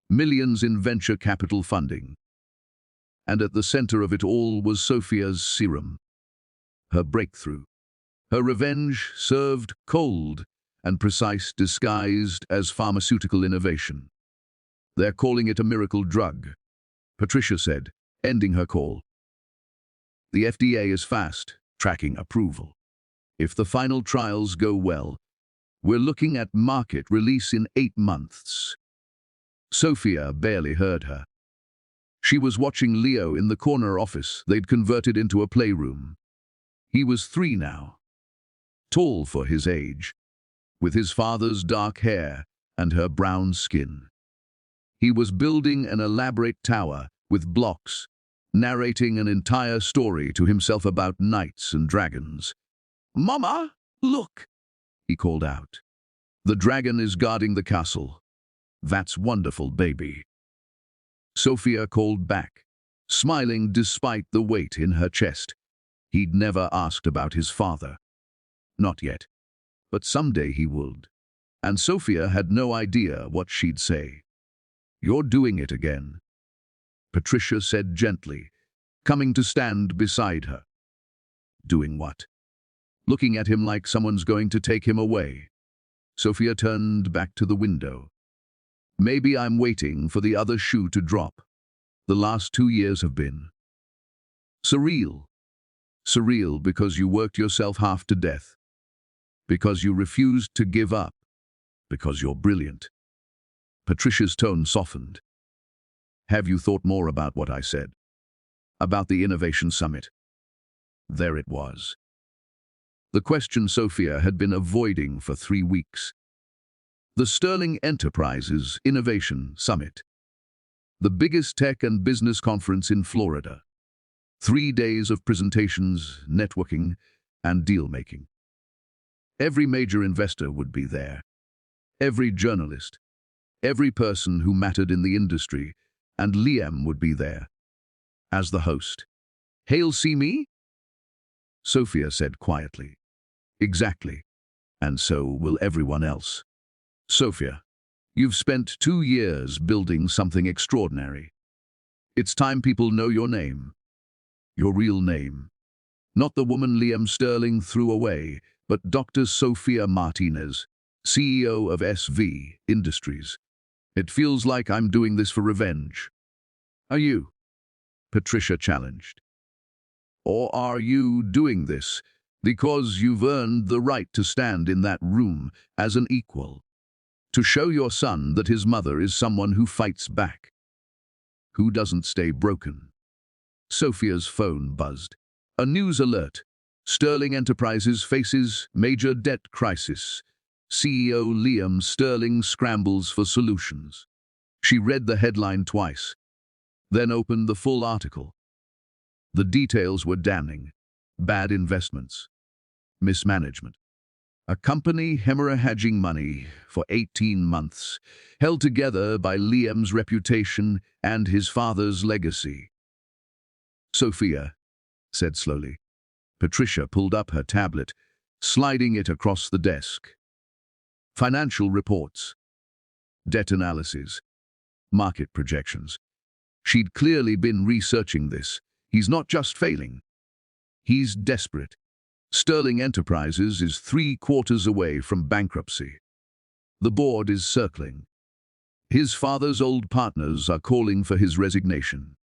millions in venture capital funding. And at the center of it all was Sofia's serum, her breakthrough, her revenge served cold and precise, disguised as pharmaceutical innovation. They're calling it a miracle drug, Patricia said, ending her call. The FDA is fast tracking approval. If the final trials go well, we're looking at market release in 8 months. Sofia barely heard her. She was watching Leo in the corner office they'd converted into a playroom. He was 3 now, tall for his age, with his father's dark hair and her brown skin. He was building an elaborate tower with blocks, narrating an entire story to himself about knights and dragons. Mama, Look, he called out. The dragon is guarding the castle. That's wonderful, baby. Sofia called back, smiling despite the weight in her chest. He'd never asked about his father. Not yet. But someday he would. And Sofia had no idea what she'd say. You're doing it again, Patricia said gently, coming to stand beside her. Doing what? Looking at him like someone's going to take him away. Sofia turned back to the window. Maybe I'm waiting for the other shoe to drop. The last 2 years have been surreal. Surreal because you worked yourself half to death. Because you refused to give up. Because you're brilliant. Patricia's tone softened. Have you thought more about what I said? About the Innovation Summit? There it was. The question Sofia had been avoiding for 3 weeks. The Sterling Enterprises Innovation Summit. The biggest tech and business conference in Florida. 3 days of presentations, networking, and deal-making. Every major investor would be there. Every journalist. Every person who mattered in the industry. And Liam would be there. As the host. He'll see me? Sofia said quietly. Exactly. And so will everyone else. Sofia, you've spent 2 years building something extraordinary. It's time people know your name. Your real name. Not the woman Liam Sterling threw away, but Dr. Sofia Martinez, CEO of SV Industries. It feels like I'm doing this for revenge. Are you? Patricia challenged. Or are you doing this because you've earned the right to stand in that room as an equal? To show your son that his mother is someone who fights back. Who doesn't stay broken? Sofia's phone buzzed. A news alert. Sterling Enterprises faces major debt crisis. CEO Liam Sterling scrambles for solutions. She read the headline twice, then opened the full article. The details were damning. Bad investments. Mismanagement. A company hemorrhaging money for 18 months, held together by Liam's reputation and his father's legacy. Sofia said slowly. Patricia pulled up her tablet, sliding it across the desk. Financial reports. Debt analysis. Market projections. She'd clearly been researching this. He's not just failing. He's desperate. Sterling Enterprises is 3/4 away from bankruptcy. The board is circling. His father's old partners are calling for his resignation.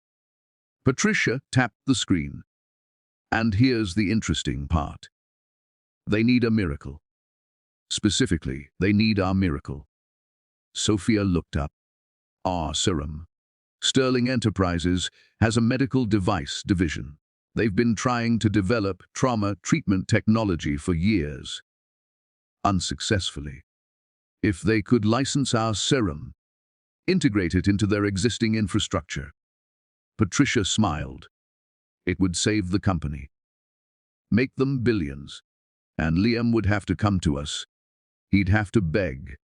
Patricia tapped the screen. And here's the interesting part. They need a miracle. Specifically, they need our miracle. Sofia looked up. Our serum. Sterling Enterprises has a medical device division. They've been trying to develop trauma treatment technology for years. Unsuccessfully. If they could license our serum, integrate it into their existing infrastructure. Patricia smiled. It would save the company. Make them billions. And Liam would have to come to us. He'd have to beg.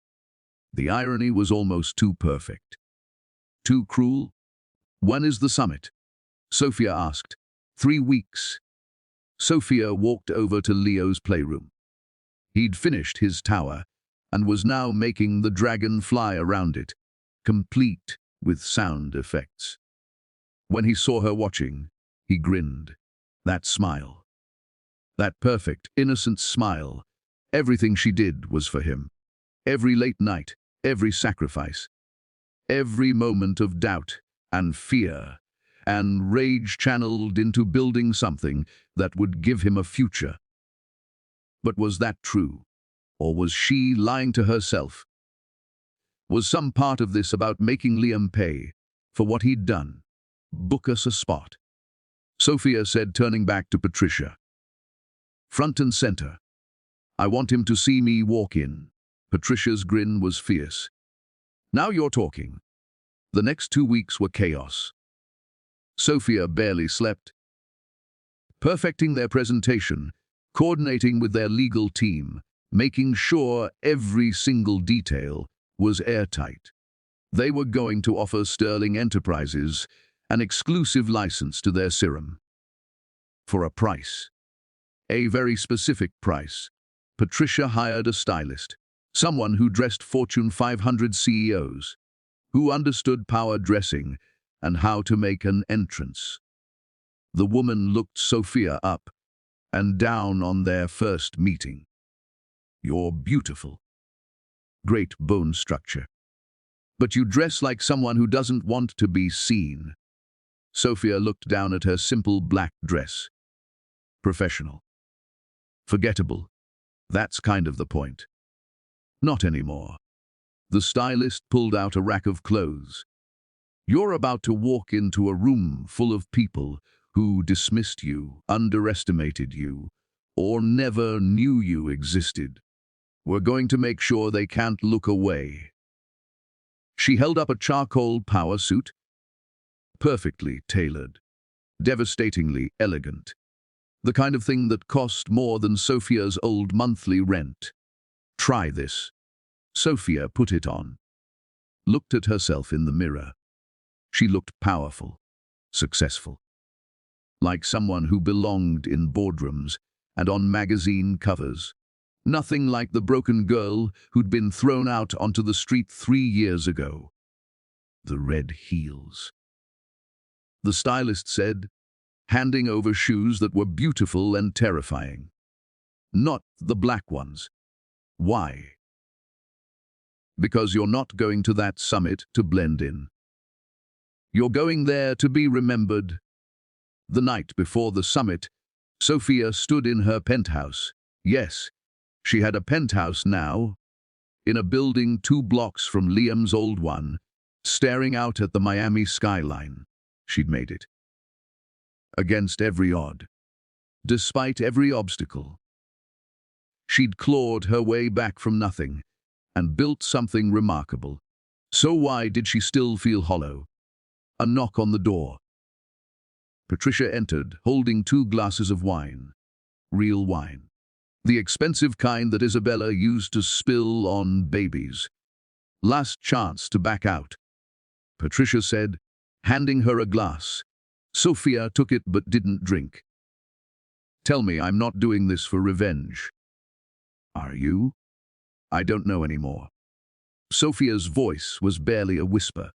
The irony was almost too perfect. Too cruel? When is the summit? Sofia asked. 3 weeks. Sofia walked over to Leo's playroom. He'd finished his tower and was now making the dragon fly around it, complete with sound effects. When he saw her watching, he grinned. That smile. That perfect, innocent smile. Everything she did was for him. Every late night, every sacrifice. Every moment of doubt and fear and rage channeled into building something that would give him a future. But was that true? Or was she lying to herself? Was some part of this about making Liam pay for what he'd done? Book us a spot. Sofia said, turning back to Patricia. Front and center. I want him to see me walk in. Patricia's grin was fierce. Now you're talking. The next 2 weeks were chaos. Sofia barely slept. Perfecting their presentation, coordinating with their legal team, making sure every single detail was airtight. They were going to offer Sterling Enterprises an exclusive license to their serum. For a price. A very specific price. Patricia hired a stylist, someone who dressed Fortune 500 CEOs, who understood power dressing and how to make an entrance. The woman looked Sofia up and down on their first meeting. You're beautiful. Great bone structure. But you dress like someone who doesn't want to be seen. Sofia looked down at her simple black dress. Professional. Forgettable. That's kind of the point. Not anymore. The stylist pulled out a rack of clothes. You're about to walk into a room full of people who dismissed you, underestimated you, or never knew you existed. We're going to make sure they can't look away. She held up a charcoal power suit, perfectly tailored, devastatingly elegant. The kind of thing that cost more than Sofia's old monthly rent. Try this. Sofia put it on. Looked at herself in the mirror. She looked powerful, successful. Like someone who belonged in boardrooms and on magazine covers. Nothing like the broken girl who'd been thrown out onto the street 3 years ago. The red heels. The stylist said, handing over shoes that were beautiful and terrifying. Not the black ones. Why? Because you're not going to that summit to blend in. You're going there to be remembered. The night before the summit, Sofia stood in her penthouse. Yes, she had a penthouse now, in a building 2 blocks from Liam's old one, staring out at the Miami skyline. She'd made it. Against every odd. Despite every obstacle. She'd clawed her way back from nothing and built something remarkable. So why did she still feel hollow? A knock on the door. Patricia entered, holding 2 glasses of wine. Real wine. The expensive kind that Isabella used to spill on babies. Last chance to back out. Patricia said, handing her a glass. Sofia took it but didn't drink. Tell me I'm not doing this for revenge. Are you? I don't know anymore. Sofia's voice was barely a whisper.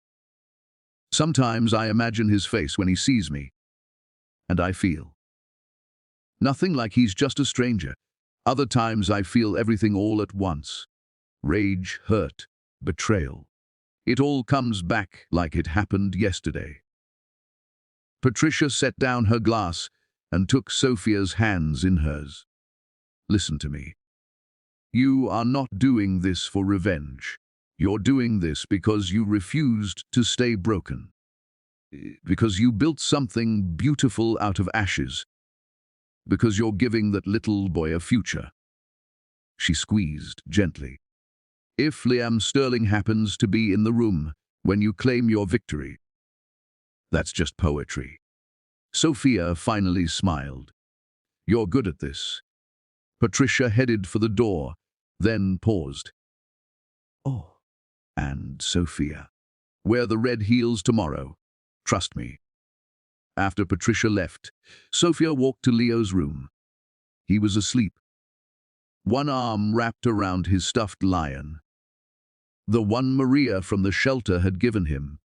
Sometimes I imagine his face when he sees me. And I feel. Nothing like he's just a stranger. Other times I feel everything all at once. Rage, hurt, betrayal. It all comes back like it happened yesterday. Patricia set down her glass and took Sofia's hands in hers. Listen to me. You are not doing this for revenge. You're doing this because you refused to stay broken. Because you built something beautiful out of ashes. Because you're giving that little boy a future. She squeezed gently. If Liam Sterling happens to be in the room when you claim your victory, that's just poetry. Sofia finally smiled. You're good at this. Patricia headed for the door, then paused. Oh, and Sofia. Wear the red heels tomorrow. Trust me. After Patricia left, Sofia walked to Leo's room. He was asleep. One arm wrapped around his stuffed lion. The one Maria from the shelter had given him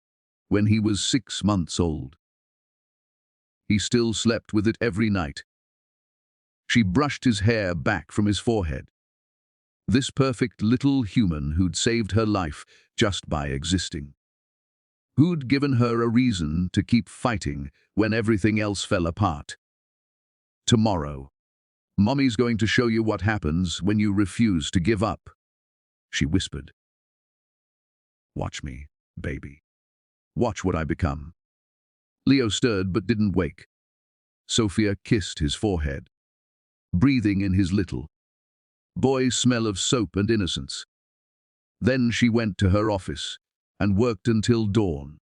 when he was 6 months old. He still slept with it every night. She brushed his hair back from his forehead. This perfect little human who'd saved her life just by existing. Who'd given her a reason to keep fighting when everything else fell apart. Tomorrow, Mommy's going to show you what happens when you refuse to give up, she whispered. Watch me, baby. Watch what I become. Leo stirred but didn't wake. Sofia kissed his forehead, breathing in his little boy's smell of soap and innocence. Then she went to her office and worked until dawn.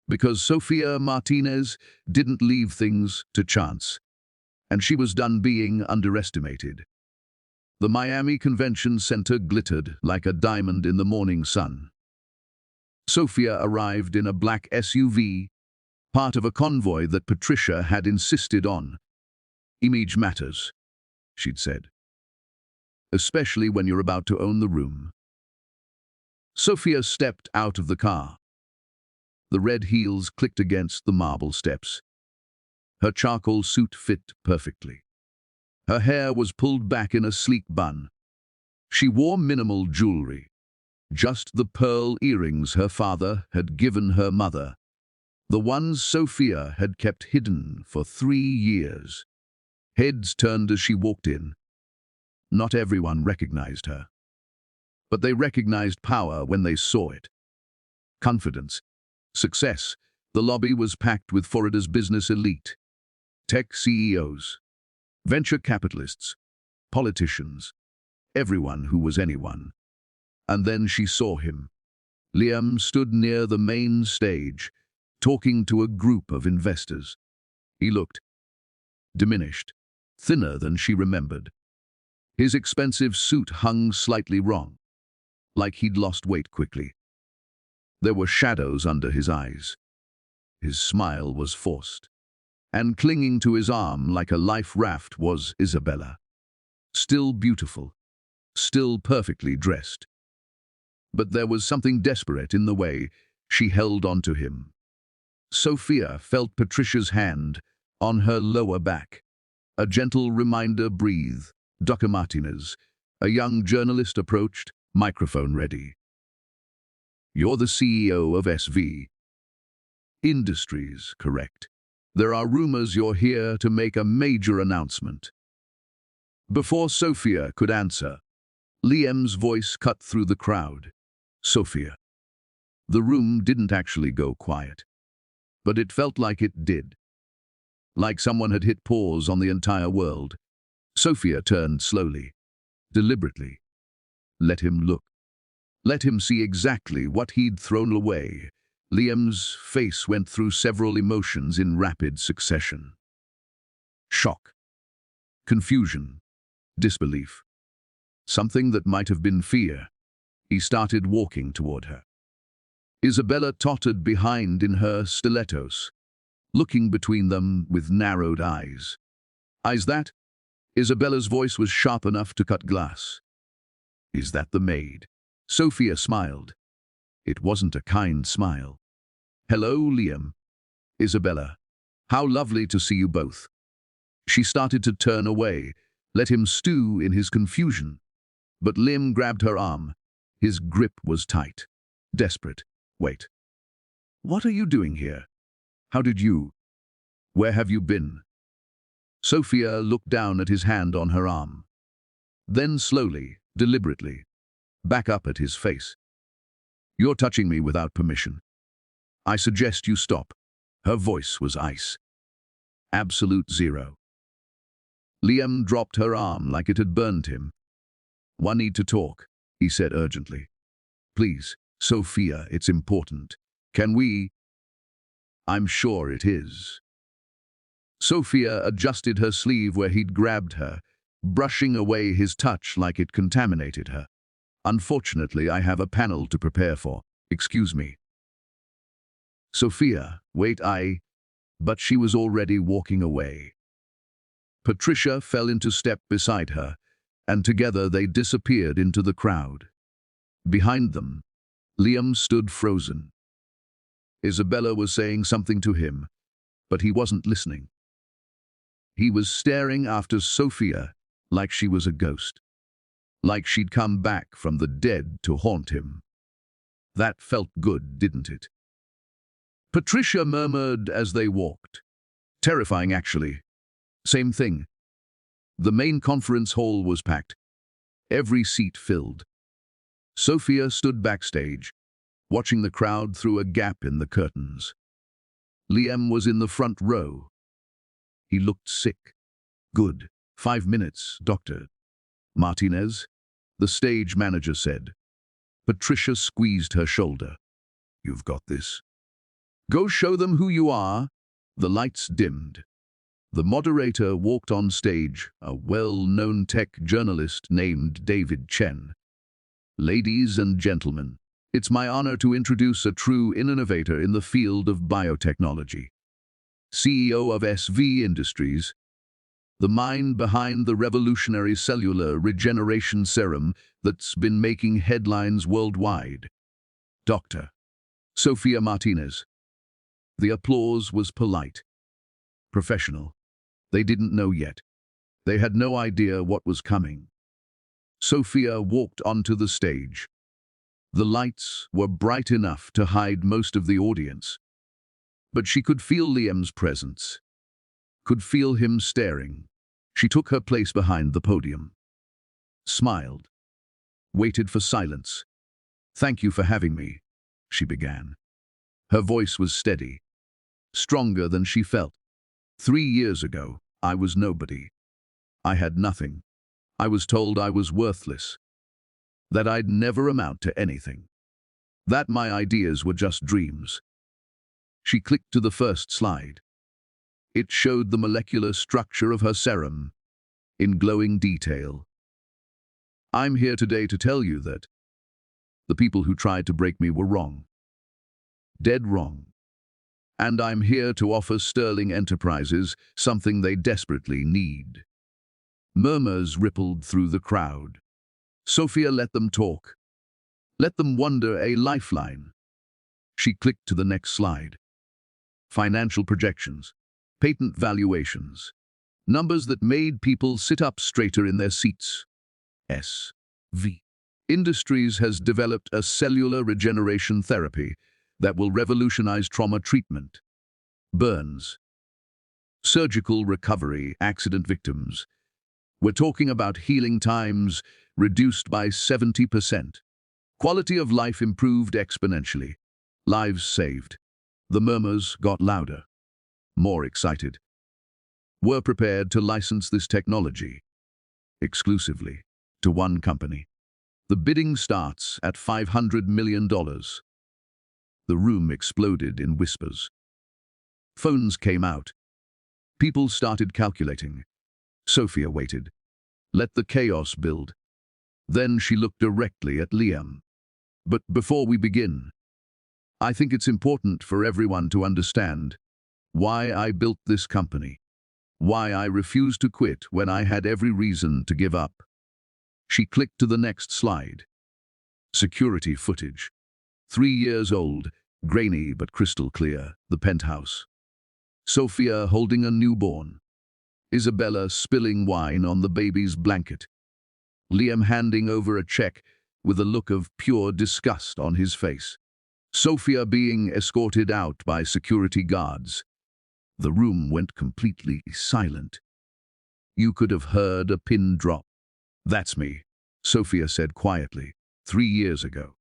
Because Sofia Martinez didn't leave things to chance. and she was done being underestimated. The Miami Convention Center glittered like a diamond in the morning sun. Sofia arrived in a black SUV, part of a convoy that Patricia had insisted on. "Image matters," she'd said, "especially when you're about to own the room." Sofia stepped out of the car. The red heels clicked against the marble steps. Her charcoal suit fit perfectly. Her hair was pulled back in a sleek bun. She wore minimal jewelry, just the pearl earrings her father had given her mother, the ones Sofia had kept hidden for 3 years. Heads turned as she walked in. Not everyone recognized her, but they recognized power when they saw it. Confidence, success. The lobby was packed with Florida's business elite. Tech CEOs, venture capitalists, politicians, everyone who was anyone. And then she saw him. Liam stood near the main stage, talking to a group of investors. He looked diminished, thinner than she remembered. His expensive suit hung slightly wrong, like he'd lost weight quickly. There were shadows under his eyes. His smile was forced. And clinging to his arm like a life raft was Isabella. Still beautiful, still perfectly dressed. But there was something desperate in the way she held onto him. Sofia felt Patricia's hand on her lower back. A gentle reminder, breathe. Dr. Martinez, a young journalist, approached, microphone ready. "You're the CEO of SV Industries, correct? There are rumors you're here to make a major announcement." Before Sofia could answer, Liam's voice cut through the crowd. "Sofia." The room didn't actually go quiet, but it felt like it did. Like someone had hit pause on the entire world. Sofia turned slowly, deliberately. Let him look. Let him see exactly what he'd thrown away. Liam's face went through several emotions in rapid succession. Shock, confusion, disbelief. Something that might have been fear. He started walking toward her. Isabella tottered behind in her stilettos, looking between them with narrowed eyes. "Is that?" Isabella's voice was sharp enough to cut glass. "Is that the maid?" Sofia smiled. It wasn't a kind smile. "Hello, Liam." "Isabella. How lovely to see you both." She started to turn away, let him stew in his confusion. But Liam grabbed her arm. His grip was tight, desperate. "Wait. What are you doing here? How did you? Where have you been?" Sofia looked down at his hand on her arm. Then slowly, deliberately, back up at his face. "You're touching me without permission. I suggest you stop." Her voice was ice. Absolute zero. Liam dropped her arm like it had burned him. "We need to talk," he said urgently. "Please, Sofia, it's important. Can we?" "I'm sure it is." Sofia adjusted her sleeve where he'd grabbed her, brushing away his touch like it contaminated her. "Unfortunately, I have a panel to prepare for. Excuse me." "Sofia, wait, But she was already walking away. Patricia fell into step beside her, and together they disappeared into the crowd. Behind them, Liam stood frozen. Isabella was saying something to him, but he wasn't listening. He was staring after Sofia like she was a ghost, like she'd come back from the dead to haunt him. That felt good, didn't it? Patricia murmured as they walked. "Terrifying, actually." Same thing. The main conference hall was packed, every seat filled. Sofia stood backstage, watching the crowd through a gap in the curtains. Liam was in the front row. He looked sick. "Good. 5 minutes, Dr. Martinez," the stage manager said. Patricia squeezed her shoulder. "You've got this. Go show them who you are." The lights dimmed. The moderator walked on stage, a well-known tech journalist named David Chen. Ladies and gentlemen, it's my honor to introduce a true innovator in the field of biotechnology. CEO of SV Industries, the mind behind the revolutionary cellular regeneration serum that's been making headlines worldwide. Dr. Sofia Martinez. The applause was polite, professional. They didn't know yet. They had no idea what was coming. Sofia walked onto the stage. The lights were bright enough to hide most of the audience, but she could feel Liam's presence, could feel him staring. She took her place behind the podium, smiled, waited for silence. "Thank you for having me," she began. Her voice was steady, stronger than she felt. 3 years ago, I was nobody. I had nothing. I was told I was worthless, that I'd never amount to anything, that my ideas were just dreams. She clicked to the first slide. It showed the molecular structure of her serum in glowing detail. "I'm here today to tell you that the people who tried to break me were wrong. Dead wrong. And I'm here to offer Sterling Enterprises something they desperately need." Murmurs rippled through the crowd. Sofia let them talk. Let them wonder a lifeline. She clicked to the next slide. Financial projections, patent valuations, numbers that made people sit up straighter in their seats. SV Industries has developed a cellular regeneration therapy that will revolutionize trauma treatment, burns, surgical recovery, accident victims. We're talking about healing times reduced by 70%. Quality of life improved exponentially. Lives saved. The murmurs got louder, more excited. We're prepared to license this technology exclusively to one company. The bidding starts at $500 million. The room exploded in whispers. Phones came out. People started calculating. Sofia waited. Let the chaos build. Then she looked directly at Liam. "But before we begin, I think it's important for everyone to understand why I built this company, why I refused to quit when I had every reason to give up." She clicked to the next slide. Security footage. 3 years old, grainy but crystal clear, the penthouse. Sofia holding a newborn. Isabella spilling wine on the baby's blanket. Liam handing over a check with a look of pure disgust on his face. Sofia being escorted out by security guards. The room went completely silent. You could have heard a pin drop. "That's me," Sofia said quietly, 3 years ago.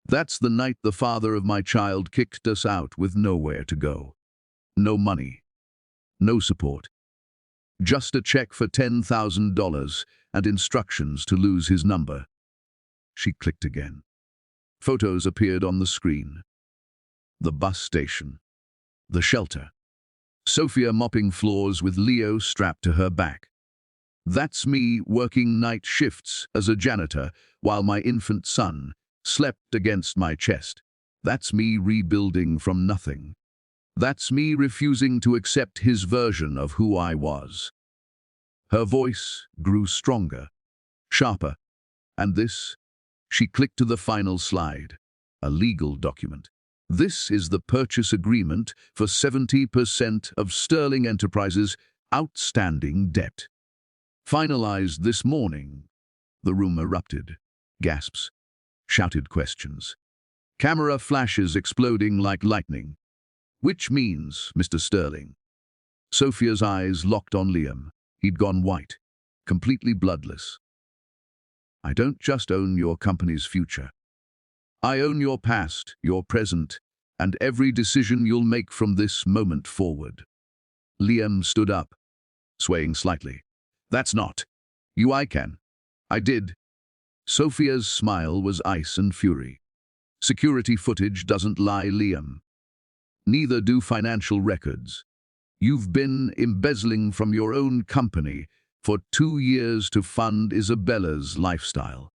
"That's the night the father of my child kicked us out with nowhere to go. No money, no support. Just a check for $10,000 and instructions to lose his number." She clicked again. Photos appeared on the screen. The bus station. The shelter. Sofia mopping floors with Leo strapped to her back. "That's me working night shifts as a janitor while my infant son slept against my chest. That's me rebuilding from nothing. That's me refusing to accept his version of who I was." Her voice grew stronger, sharper. "And this?" She clicked to the final slide. A legal document. "This is the purchase agreement for 70% of Sterling Enterprises' outstanding debt. Finalized this morning." The room erupted. Gasps. Shouted questions. Camera flashes exploding like lightning. "Which means, Mr. Sterling?" Sofia's eyes locked on Liam. He'd gone white, completely bloodless. "I don't just own your company's future. I own your past, your present, and every decision you'll make from this moment forward." Liam stood up, swaying slightly. "That's not. I can. I did." Sofia's smile was ice and fury. "Security footage doesn't lie, Liam. Neither do financial records. You've been embezzling from your own company for 2 years to fund Isabella's lifestyle.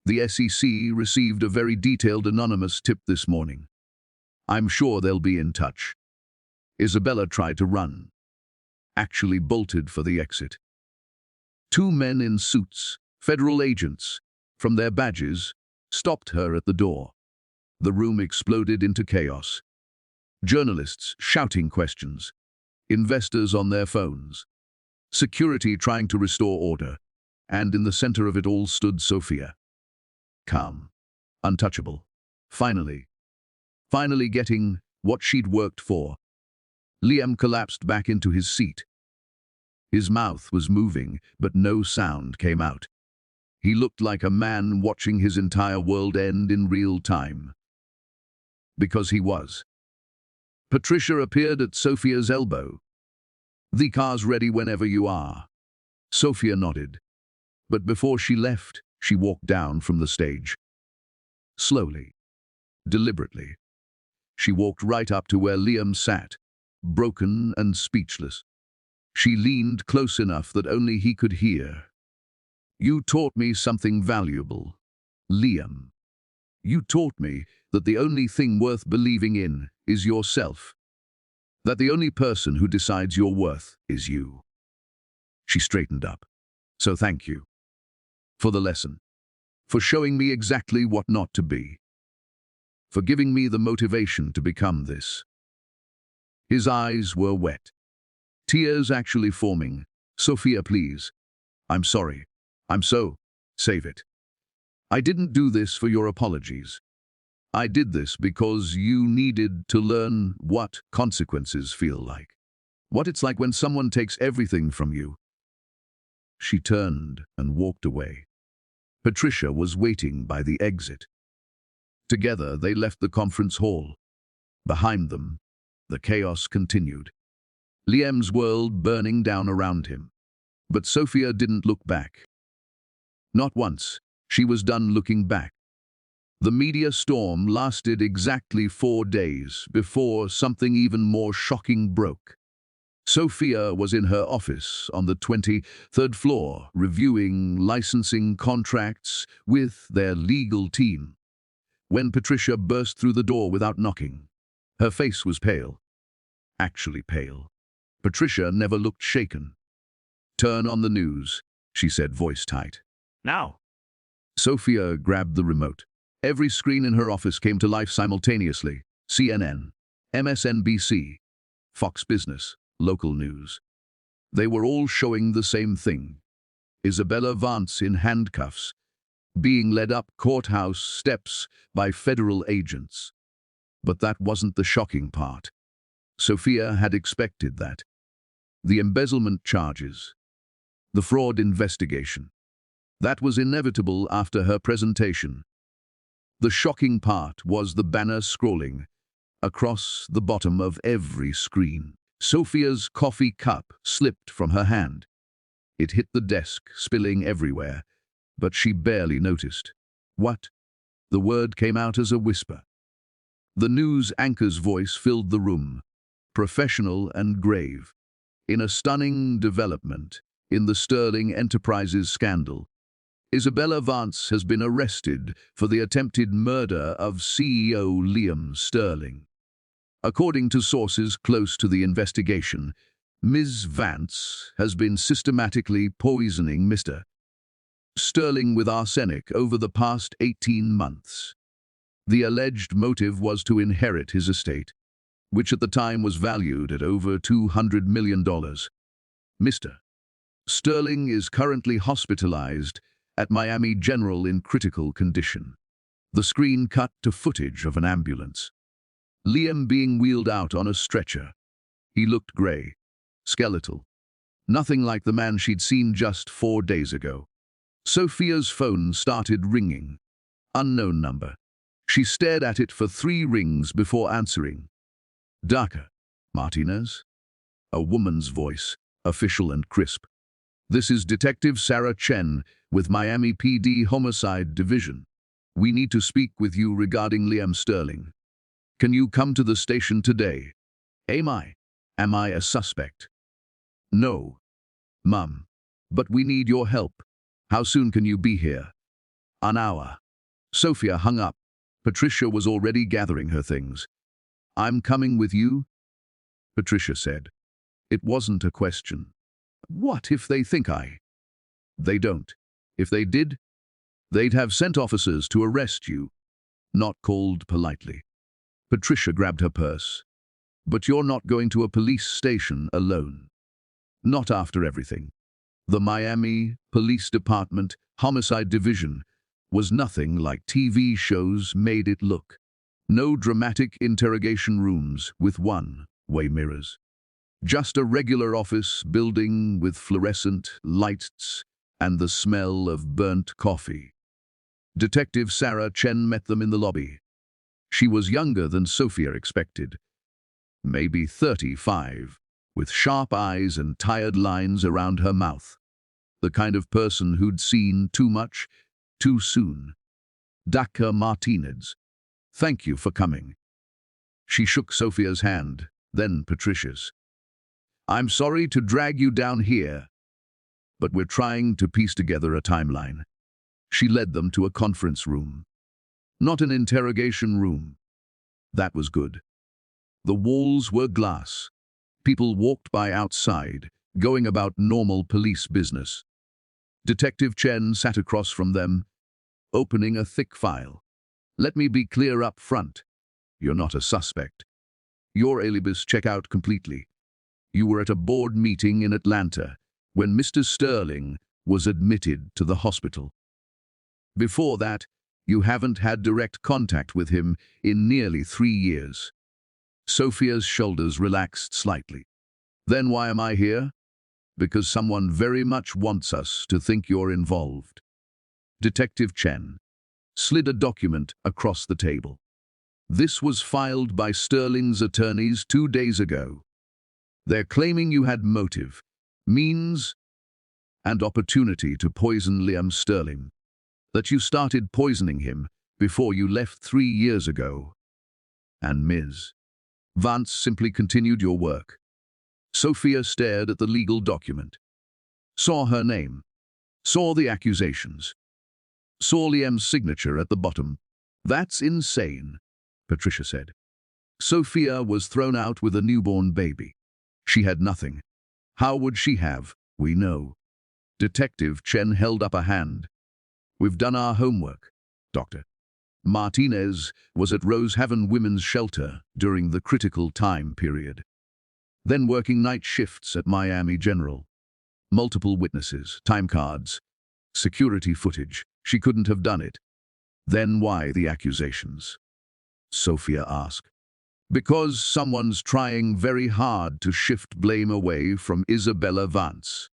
The SEC received a very detailed anonymous tip this morning. I'm sure they'll be in touch. Isabella tried to run, actually bolted for the exit. 2 men in suits, federal agents, from their badges, stopped her at the door. The room exploded into chaos. Journalists shouting questions, investors on their phones, security trying to restore order, and in the center of it all stood Sofia. Calm, untouchable, finally getting what she'd worked for. Liam collapsed back into his seat. His mouth was moving, but no sound came out. He looked like a man watching his entire world end in real time. Because he was. Patricia appeared at Sofia's elbow. "The car's ready whenever you are." Sofia nodded. But before she left, she walked down from the stage. Slowly, deliberately. She walked right up to where Liam sat, broken and speechless. She leaned close enough that only he could hear. "You taught me something valuable, Liam. You taught me that the only thing worth believing in is yourself. That the only person who decides your worth is you." She straightened up. "So thank you. For the lesson. For showing me exactly what not to be. For giving me the motivation to become this." His eyes were wet. Tears actually forming. "Sofia, please. I'm sorry. Save it. I didn't do this for your apologies. I did this because you needed to learn what consequences feel like. What it's like when someone takes everything from you." She turned and walked away. Patricia was waiting by the exit. Together they left the conference hall. Behind them, the chaos continued. Liam's world burning down around him. But Sofia didn't look back. Not once. She was done looking back. The media storm lasted exactly 4 days before something even more shocking broke. Sofia was in her office on the 23rd floor reviewing licensing contracts with their legal team, when Patricia burst through the door without knocking. Her face was pale. Actually pale. Patricia never looked shaken. "Turn on the news," she said, voice tight. "Now." Sofia grabbed the remote. Every screen in her office came to life simultaneously. CNN, MSNBC, Fox Business, local news. They were all showing the same thing. Isabella Vance in handcuffs, being led up courthouse steps by federal agents. But that wasn't the shocking part. Sofia had expected that. The embezzlement charges, the fraud investigation. That was inevitable after her presentation. The shocking part was the banner scrolling across the bottom of every screen. Sofia's coffee cup slipped from her hand. It hit the desk, spilling everywhere, but she barely noticed. "What?" The word came out as a whisper. The news anchor's voice filled the room, professional and grave. "In a stunning development in the Sterling Enterprises scandal, Isabella Vance has been arrested for the attempted murder of CEO Liam Sterling. According to sources close to the investigation, Ms. Vance has been systematically poisoning Mr. Sterling with arsenic over the past 18 months. The alleged motive was to inherit his estate, which at the time was valued at over $200 million. Mr. Sterling is currently hospitalized at Miami General in critical condition." The screen cut to footage of an ambulance. Liam being wheeled out on a stretcher. He looked grey, skeletal. Nothing like the man she'd seen just 4 days ago. Sofia's phone started ringing. Unknown number. She stared at it for 3 rings before answering. "Dr. Martinez?" A woman's voice, official and crisp. "This is Detective Sarah Chen with Miami PD Homicide Division. We need to speak with you regarding Liam Sterling. Can you come to the station today?" "Am I?" Am I a suspect? No, Mum. But we need your help. How soon can you be here? An hour. Sofia hung up. Patricia was already gathering her things. I'm coming with you, Patricia said. It wasn't a question. What if they think I? They don't. If they did, they'd have sent officers to arrest you, not called politely. Patricia grabbed her purse. But you're not going to a police station alone. Not after everything. The Miami Police Department Homicide Division was nothing like TV shows made it look. No dramatic interrogation rooms with one-way mirrors. Just a regular office building with fluorescent lights and the smell of burnt coffee. Detective Sarah Chen met them in the lobby. She was younger than Sofia expected. Maybe 35, with sharp eyes and tired lines around her mouth. The kind of person who'd seen too much, too soon. Sofia Martinez. Thank you for coming. She shook Sofia's hand, then Patricia's. I'm sorry to drag you down here, but we're trying to piece together a timeline. She led them to a conference room. Not an interrogation room. That was good. The walls were glass. People walked by outside, going about normal police business. Detective Chen sat across from them, opening a thick file. Let me be clear up front. You're not a suspect. Your alibis check out completely. You were at a board meeting in Atlanta when Mr. Sterling was admitted to the hospital. Before that, you haven't had direct contact with him in nearly 3 years. Sofia's shoulders relaxed slightly. Then why am I here? Because someone very much wants us to think you're involved. Detective Chen slid a document across the table. This was filed by Sterling's attorneys 2 days ago. They're claiming you had motive, means, and opportunity to poison Liam Sterling. That you started poisoning him before you left 3 years ago. And Ms. Vance simply continued your work. Sofia stared at the legal document. Saw her name. Saw the accusations. Saw Liam's signature at the bottom. That's insane, Patricia said. Sofia was thrown out with a newborn baby. She had nothing. How would she have? We know. Detective Chen held up a hand. We've done our homework, Doctor. Martinez was at Rosehaven Women's Shelter during the critical time period. Then working night shifts at Miami General. Multiple witnesses, time cards, security footage. She couldn't have done it. Then why the accusations? Sofia asked. Because someone's trying very hard to shift blame away from Isabella Vance.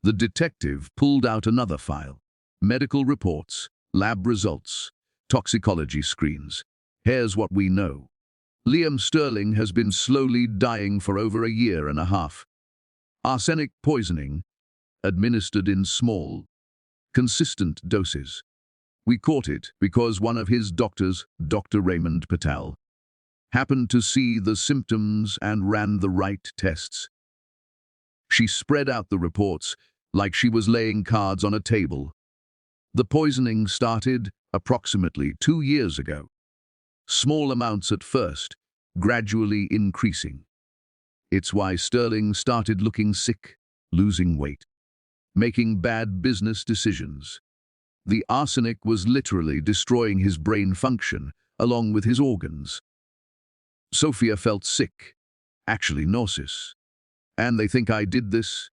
The detective pulled out another file. Medical reports, lab results, toxicology screens. Here's what we know. Liam Sterling has been slowly dying for over 1.5 years. Arsenic poisoning, administered in small, consistent doses. We caught it because one of his doctors, Dr. Raymond Patel, happened to see the symptoms and ran the right tests. She spread out the reports like she was laying cards on a table. The poisoning started approximately 2 years ago. Small amounts at first, gradually increasing. It's why Sterling started looking sick, losing weight, making bad business decisions. The arsenic was literally destroying his brain function, along with his organs. Sofia felt sick, actually nauseous. And they think I did this?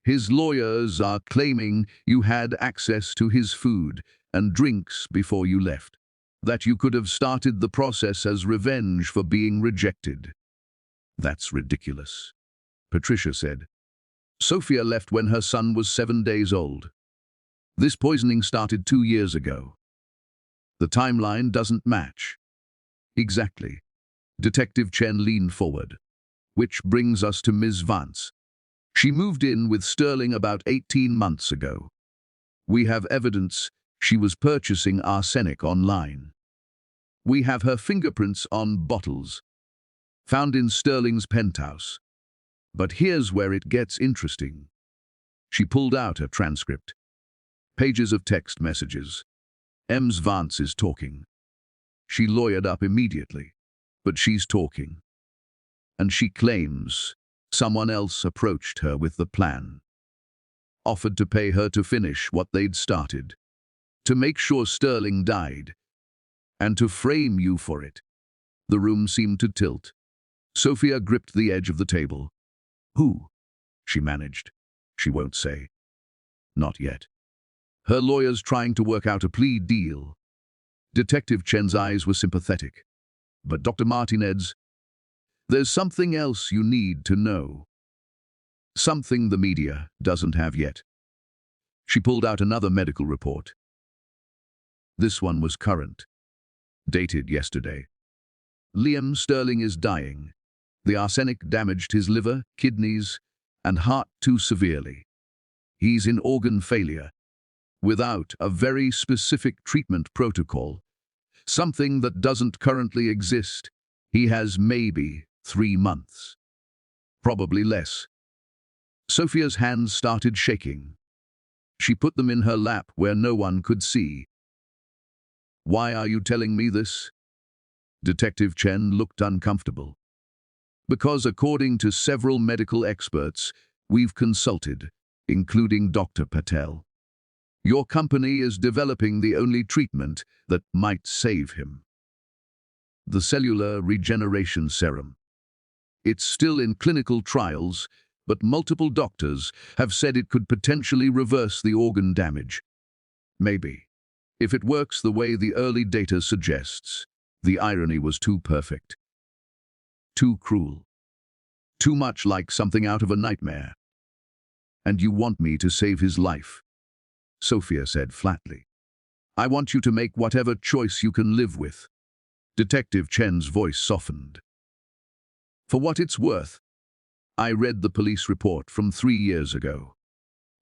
His lawyers are claiming you had access to his food and drinks before you left. That you could have started the process as revenge for being rejected. That's ridiculous, Patricia said. Sofia left when her son was 7 days old. This poisoning started 2 years ago. The timeline doesn't match. Exactly. Detective Chen leaned forward. Which brings us to Ms. Vance. She moved in with Sterling about 18 months ago. We have evidence she was purchasing arsenic online. We have her fingerprints on bottles. found in Sterling's penthouse. But here's where it gets interesting. She pulled out her transcript. Pages of text messages. Ms. Vance is talking. She lawyered up immediately, but she's talking. And she claims someone else approached her with the plan. Offered to pay her to finish what they'd started. To make sure Sterling died. And to frame you for it. The room seemed to tilt. Sofia gripped the edge of the table. Who? She managed. She won't say. Not yet. Her lawyer's trying to work out a plea deal. Detective Chen's eyes were sympathetic. But Dr. Martinez, there's something else you need to know. Something the media doesn't have yet. She pulled out another medical report. This one was current. Dated yesterday. Liam Sterling is dying. The arsenic damaged his liver, kidneys, and heart too severely. He's in organ failure. Without a very specific treatment protocol, something that doesn't currently exist, he has maybe 3 months. Probably less. Sofia's hands started shaking. She put them in her lap where no one could see. Why are you telling me this? Detective Chen looked uncomfortable. Because according to several medical experts we've consulted, including Dr. Patel, your company is developing the only treatment that might save him. The cellular regeneration serum. It's still in clinical trials, but multiple doctors have said it could potentially reverse the organ damage. Maybe. If it works the way the early data suggests. The irony was too perfect. Too cruel. Too much like something out of a nightmare. And you want me to save his life? Sofia said flatly. I want you to make whatever choice you can live with. Detective Chen's voice softened. For what it's worth, I read the police report from 3 years ago.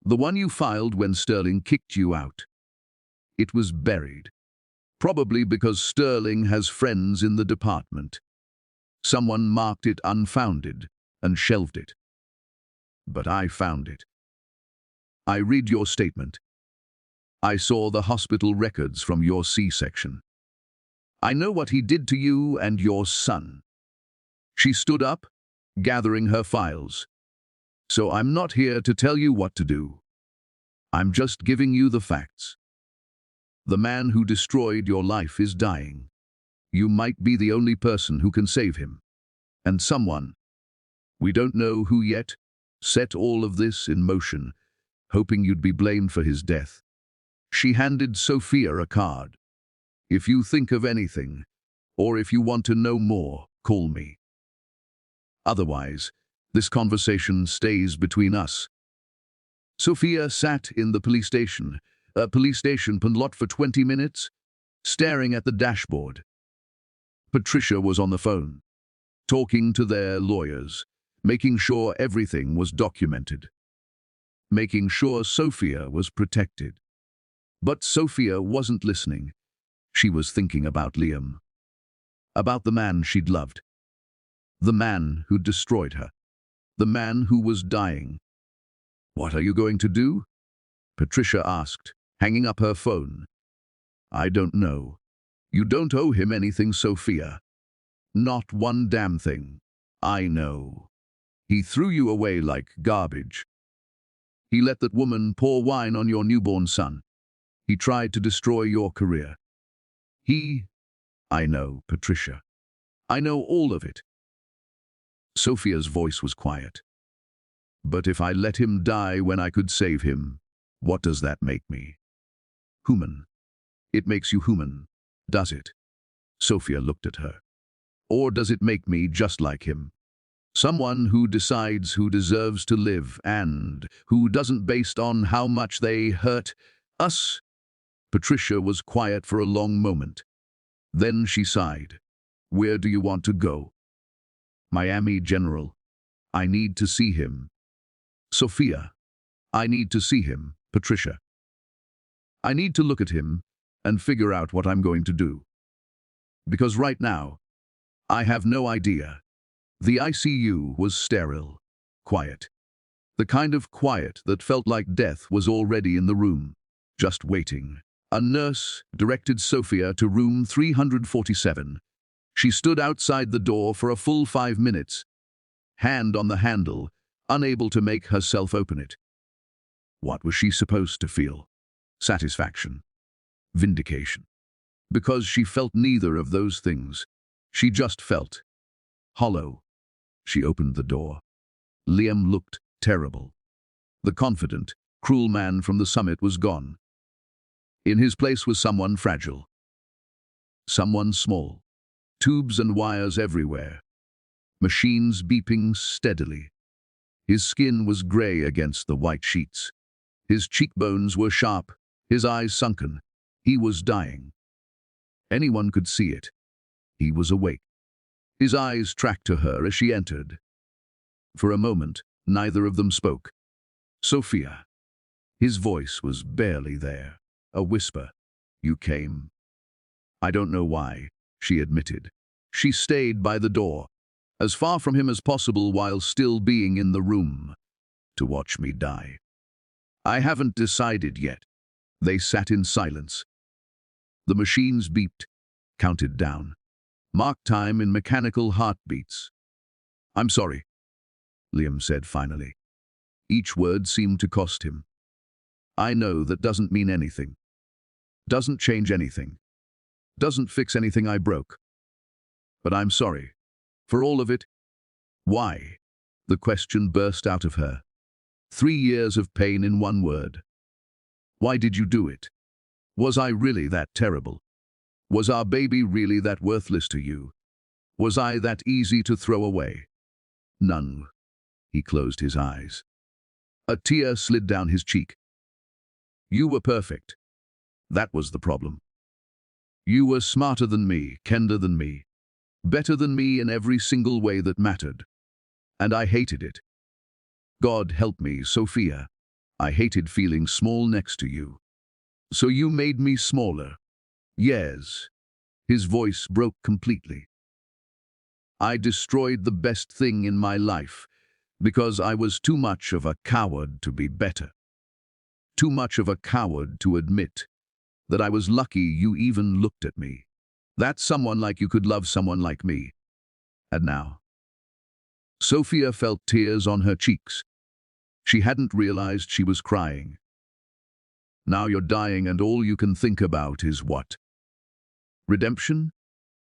The one you filed when Sterling kicked you out. It was buried. Probably because Sterling has friends in the department. Someone marked it unfounded and shelved it. But I found it. I read your statement. I saw the hospital records from your C-section. I know what he did to you and your son. She stood up, gathering her files. So I'm not here to tell you what to do. I'm just giving you the facts. The man who destroyed your life is dying. You might be the only person who can save him. And someone, we don't know who yet, set all of this in motion, hoping you'd be blamed for his death. She handed Sofia a card. If you think of anything, or if you want to know more, call me. Otherwise, this conversation stays between us. Sofia sat in the police station lot for 20 minutes, staring at the dashboard. Patricia was on the phone, talking to their lawyers, making sure everything was documented, making sure Sofia was protected. But Sofia wasn't listening. She was thinking about Liam, about the man she'd loved, the man who destroyed her, the man who was dying. What are you going to do? Patricia asked, hanging up her phone. I don't know. You don't owe him anything, Sofia. Not one damn thing. I know. He threw you away like garbage. He let that woman pour wine on your newborn son. He tried to destroy your career. I know, Patricia. I know all of it. Sofia's voice was quiet. But if I let him die when I could save him, what does that make me? Human. It makes you human, does it? Sofia looked at her. Or does it make me just like him? Someone who decides who deserves to live and who doesn't based on how much they hurt us? Patricia was quiet for a long moment. Then she sighed. Where do you want to go? Miami, General. I need to see him. Sofia. I need to see him, Patricia. I need to look at him and figure out what I'm going to do. Because right now, I have no idea. The ICU was sterile, quiet. The kind of quiet that felt like death was already in the room, just waiting. A nurse directed Sofia to room 347. She stood outside the door for a full 5 minutes, hand on the handle, unable to make herself open it. What was she supposed to feel? Satisfaction? Vindication? Because she felt neither of those things. She just felt hollow. She opened the door. Liam looked terrible. The confident, cruel man from the summit was gone. In his place was someone fragile. Someone small. Tubes and wires everywhere. Machines beeping steadily. His skin was grey against the white sheets. His cheekbones were sharp, his eyes sunken. He was dying. Anyone could see it. He was awake. His eyes tracked to her as she entered. For a moment, neither of them spoke. Sofia. His voice was barely there. A whisper. You came. I don't know why, she admitted. She stayed by the door, as far from him as possible while still being in the room, to watch me die. I haven't decided yet. They sat in silence. The machines beeped, counted down, marked time in mechanical heartbeats. I'm sorry, Liam said finally. Each word seemed to cost him. I know that doesn't mean anything. Doesn't change anything. Doesn't fix anything I broke. But I'm sorry. For all of it. Why? The question burst out of her. 3 years of pain in one word. Why did you do it? Was I really that terrible? Was our baby really that worthless to you? Was I that easy to throw away? None. He closed his eyes. A tear slid down his cheek. You were perfect. That was the problem. You were smarter than me, kinder than me, better than me in every single way that mattered. And I hated it. God help me, Sofia. I hated feeling small next to you. So you made me smaller. Yes. His voice broke completely. I destroyed the best thing in my life because I was too much of a coward to be better. Too much of a coward to admit that I was lucky you even looked at me. That someone like you could love someone like me. And now? Sofia felt tears on her cheeks. She hadn't realized she was crying. Now you're dying and all you can think about is what? Redemption?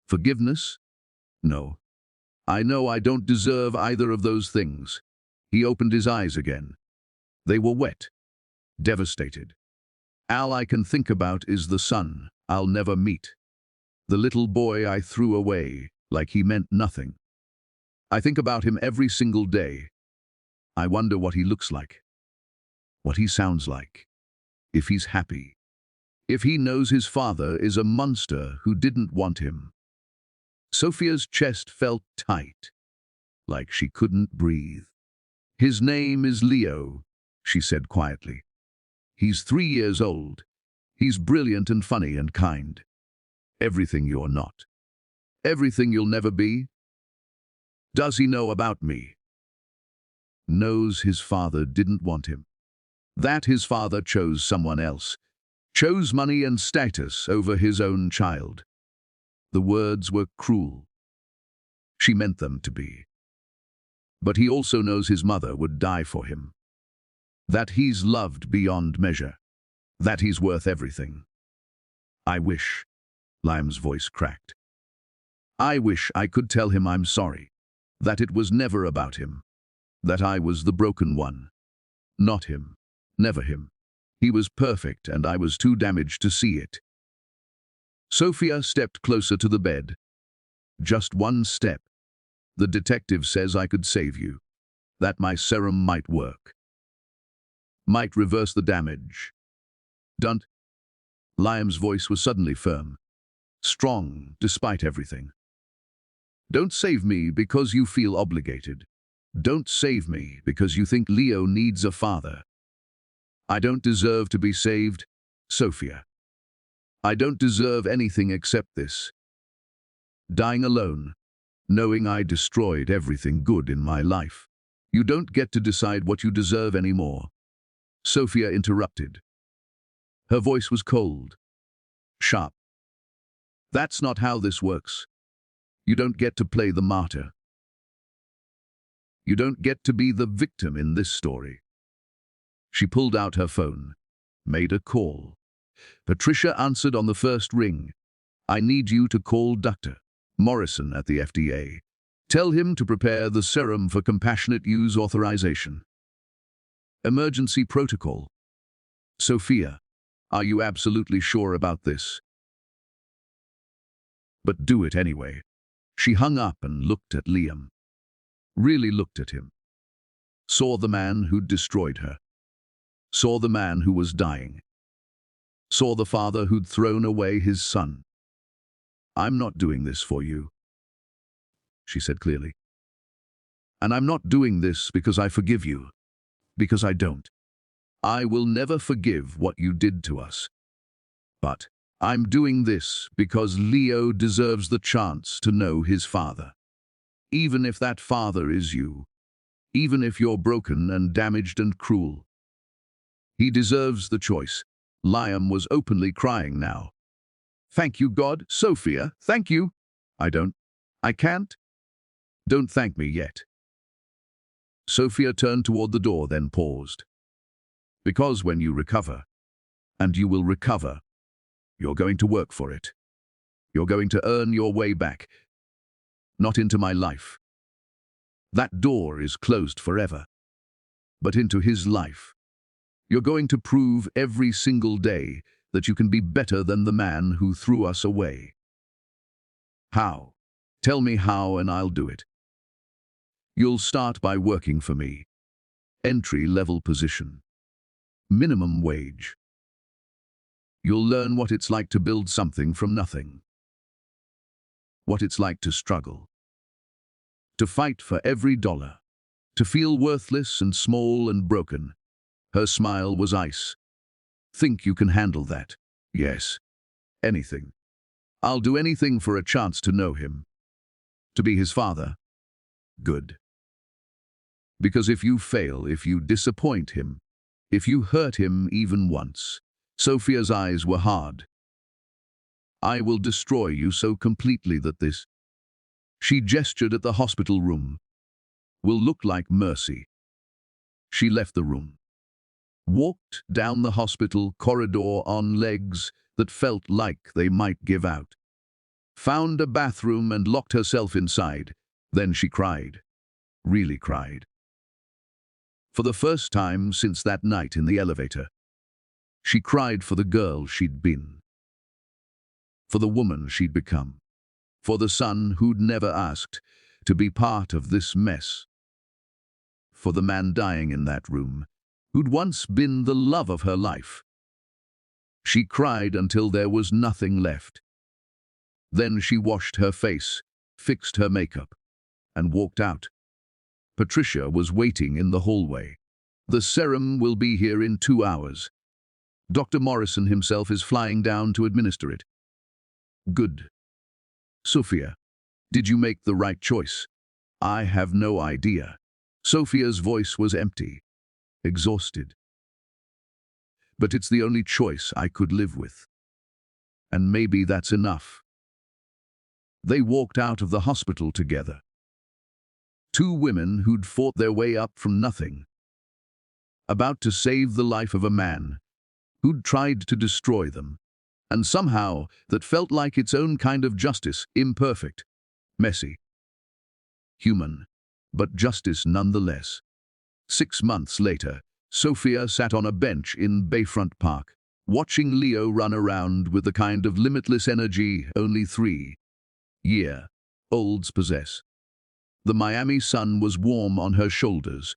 Forgiveness? No. I know I don't deserve either of those things. He opened his eyes again. They were wet, devastated. All I can think about is the son I'll never meet. The little boy I threw away like he meant nothing. I think about him every single day. I wonder what he looks like, what he sounds like, if he's happy, if he knows his father is a monster who didn't want him. Sofia's chest felt tight, like she couldn't breathe. His name is Leo, she said quietly. He's 3 years old. He's brilliant and funny and kind. Everything you're not. Everything you'll never be. Does he know about me? Knows his father didn't want him. That his father chose someone else. Chose money and status over his own child. The words were cruel. She meant them to be. But he also knows his mother would die for him. That he's loved beyond measure. That he's worth everything. I wish, Liam's voice cracked. I wish I could tell him I'm sorry. That it was never about him. That I was the broken one. Not him. Never him. He was perfect and I was too damaged to see it. Sofia stepped closer to the bed. Just one step. The detective says I could save you. That my serum might work. Might reverse the damage. Don't. Liam's voice was suddenly firm. Strong, despite everything. Don't save me because you feel obligated. Don't save me because you think Leo needs a father. I don't deserve to be saved, Sofia. I don't deserve anything except this. Dying alone, knowing I destroyed everything good in my life. You don't get to decide what you deserve anymore. Sofia interrupted. Her voice was cold, sharp. That's not how this works. You don't get to play the martyr. You don't get to be the victim in this story. She pulled out her phone, made a call. Patricia answered on the first ring. I need you to call Dr. Morrison at the FDA. Tell him to prepare the serum for compassionate use authorization. Emergency protocol. Sofia, are you absolutely sure about this? But do it anyway. She hung up and looked at Liam. Really looked at him. Saw the man who'd destroyed her. Saw the man who was dying. Saw the father who'd thrown away his son. I'm not doing this for you, she said clearly. And I'm not doing this because I forgive you, because I don't. I will never forgive what you did to us. But I'm doing this because Leo deserves the chance to know his father. Even if that father is you, even if you're broken and damaged and cruel. He deserves the choice. Liam was openly crying now. Thank you, God. Sofia, thank you. I can't. Don't thank me yet. Sofia turned toward the door, then paused. Because when you recover, and you will recover, you're going to work for it. You're going to earn your way back. Not into my life. That door is closed forever. But into his life. You're going to prove every single day that you can be better than the man who threw us away. How? Tell me how and I'll do it. You'll start by working for me. Entry-level position. Minimum wage. You'll learn what it's like to build something from nothing. What it's like to struggle. To fight for every dollar. To feel worthless and small and broken. Her smile was ice. Think you can handle that? Yes. Anything. I'll do anything for a chance to know him. To be his father. Good. Because if you fail, if you disappoint him, if you hurt him even once, Sofia's eyes were hard. I will destroy you so completely that this, she gestured at the hospital room, will look like mercy. She left the room. Walked down the hospital corridor on legs that felt like they might give out. Found a bathroom and locked herself inside. Then she cried. Really cried. For the first time since that night in the elevator, she cried for the girl she'd been. For the woman she'd become. For the son who'd never asked to be part of this mess. For the man dying in that room, who'd once been the love of her life. She cried until there was nothing left. Then she washed her face, fixed her makeup, and walked out. Patricia was waiting in the hallway. The serum will be here in 2 hours. Dr. Morrison himself is flying down to administer it. Good. Sofia, did you make the right choice? I have no idea. Sofia's voice was empty, exhausted. But it's the only choice I could live with. And maybe that's enough. They walked out of the hospital together. Two women who'd fought their way up from nothing. About to save the life of a man who'd tried to destroy them. And somehow that felt like its own kind of justice, imperfect, messy, human, but justice nonetheless. 6 months later, Sofia sat on a bench in Bayfront Park, watching Leo run around with the kind of limitless energy only 3-year-olds possess. The Miami sun was warm on her shoulders.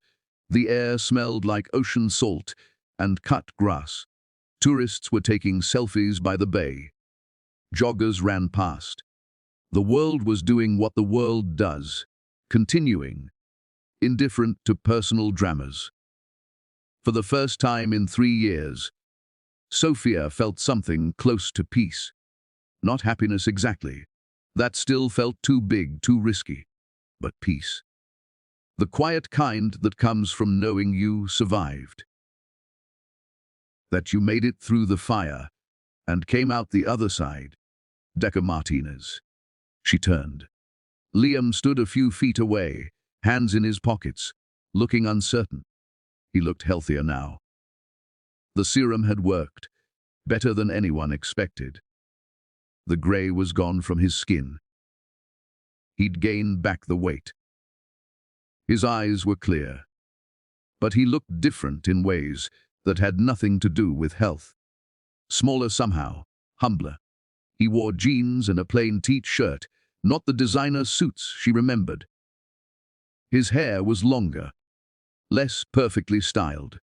The air smelled like ocean salt and cut grass. Tourists were taking selfies by the bay. Joggers ran past. The world was doing what the world does, continuing, indifferent to personal dramas. For the first time in 3 years, Sofia felt something close to peace. Not happiness exactly, That still felt too big, too risky. But peace. The quiet kind that comes from knowing you survived. That you made it through the fire and came out the other side. Sofia Martinez. She turned. Liam stood a few feet away, hands in his pockets, looking uncertain. He looked healthier now. The serum had worked, better than anyone expected. The grey was gone from his skin. He'd gained back the weight. His eyes were clear, but he looked different in ways that had nothing to do with health. Smaller somehow, humbler. He wore jeans and a plain t-shirt, not the designer suits she remembered. His hair was longer, less perfectly styled.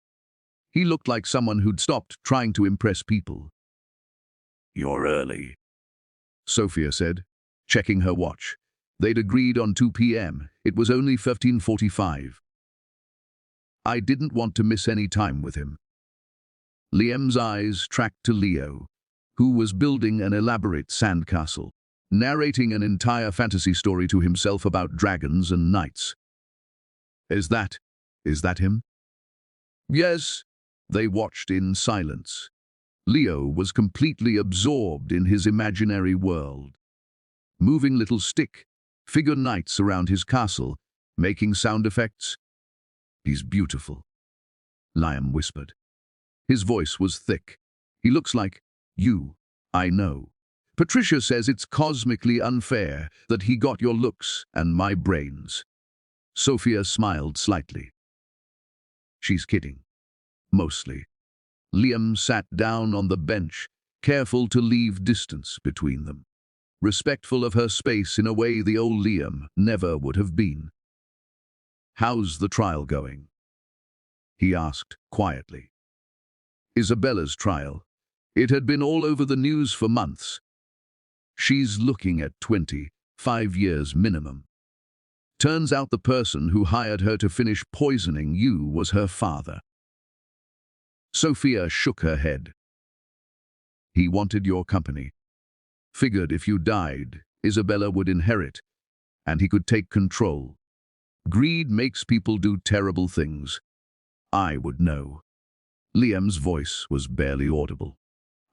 He looked like someone who'd stopped trying to impress people. "You're early," Sofia said, checking her watch. They'd agreed on 2 p.m. It was only 15:45. I didn't want to miss any time with him. Liam's eyes tracked to Leo, who was building an elaborate sandcastle, narrating an entire fantasy story to himself about dragons and knights. Is that him? Yes. They watched in silence. Leo was completely absorbed in his imaginary world. Moving little stick-figure knights around his castle, making sound effects. "He's beautiful," Liam whispered. His voice was thick. "He looks like you, I know. Patricia says it's cosmically unfair that he got your looks and my brains." Sofia smiled slightly. She's kidding. Mostly. Liam sat down on the bench, careful to leave distance between them, respectful of her space in a way the old Liam never would have been. "How's the trial going?" he asked quietly. Isabella's trial. It had been all over the news for months. She's looking at 25 years minimum. Turns out the person who hired her to finish poisoning you was her father. Sofia shook her head. He wanted your company. Figured if you died, Isabella would inherit, and he could take control. Greed makes people do terrible things. I would know. Liam's voice was barely audible.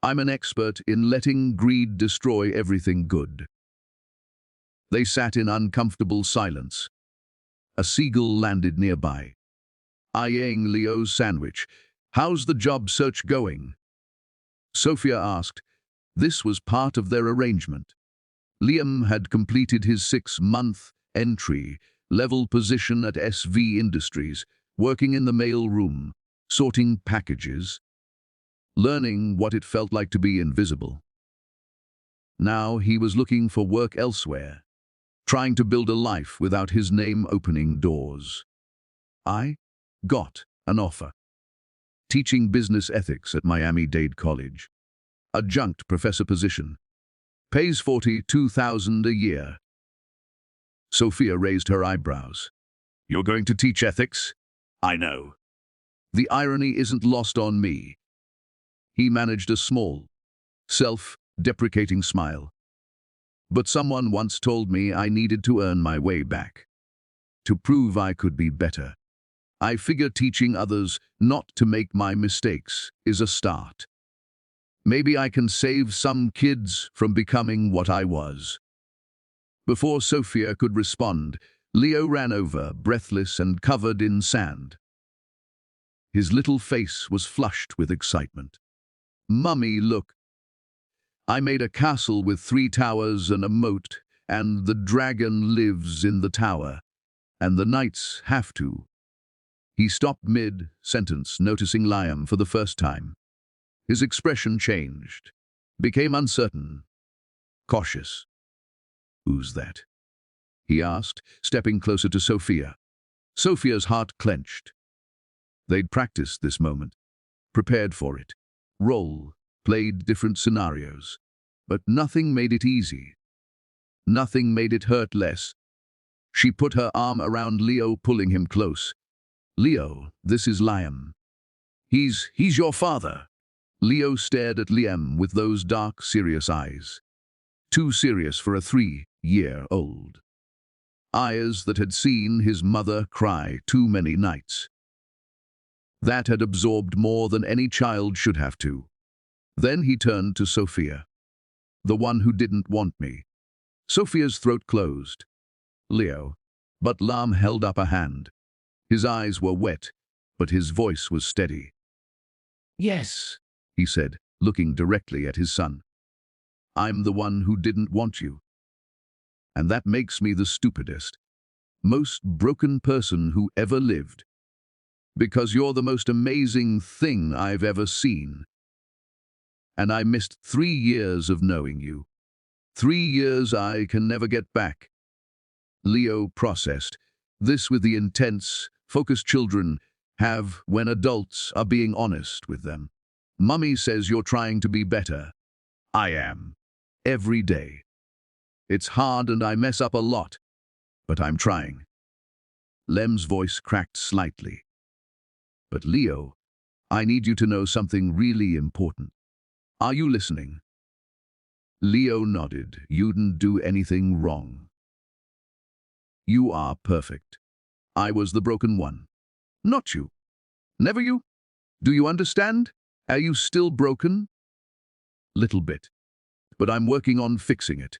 I'm an expert in letting greed destroy everything good. They sat in uncomfortable silence. A seagull landed nearby, eyeing Leo's sandwich. How's the job search going? Sofia asked. This was part of their arrangement. Liam had completed his 6-month entry-level position at SV Industries, working in the mail room, sorting packages, learning what it felt like to be invisible. Now he was looking for work elsewhere, trying to build a life without his name opening doors. I got an offer. Teaching business ethics at Miami-Dade College. Adjunct professor position. Pays $42,000 a year. Sofia raised her eyebrows. You're going to teach ethics? I know. The irony isn't lost on me. He managed a small, self-deprecating smile. But someone once told me I needed to earn my way back. To prove I could be better. I figure teaching others not to make my mistakes is a start. Maybe I can save some kids from becoming what I was. Before Sofia could respond, Leo ran over, breathless and covered in sand. His little face was flushed with excitement. Mummy, look. I made a castle with 3 towers and a moat, and the dragon lives in the tower, and the knights have to. He stopped mid-sentence, noticing Liam for the first time. His expression changed, became uncertain, cautious. Who's that? He asked, stepping closer to Sofia. Sofia's heart clenched. They'd practiced this moment, prepared for it, played different scenarios, but nothing made it easy. Nothing made it hurt less. She put her arm around Leo, pulling him close. Leo, this is Liam. He's your father. Leo stared at Liam with those dark, serious eyes. Too serious for a 3 4-year-old. Eyes that had seen his mother cry too many nights. That had absorbed more than any child should have to. Then he turned to Sofia, the one who didn't want me. Sofia's throat closed. Leo. But Lam held up a hand. His eyes were wet, but his voice was steady. Yes, he said, looking directly at his son. I'm the one who didn't want you. And that makes me the stupidest, most broken person who ever lived. Because you're the most amazing thing I've ever seen. And I missed 3 years of knowing you. 3 years I can never get back. Leo processed this with the intense, focused children have when adults are being honest with them. Mummy says you're trying to be better. I am. Every day. It's hard and I mess up a lot, but I'm trying. Lem's voice cracked slightly. But Leo, I need you to know something really important. Are you listening? Leo nodded. You didn't do anything wrong. You are perfect. I was the broken one. Not you. Never you. Do you understand? Are you still broken? Little bit. But I'm working on fixing it.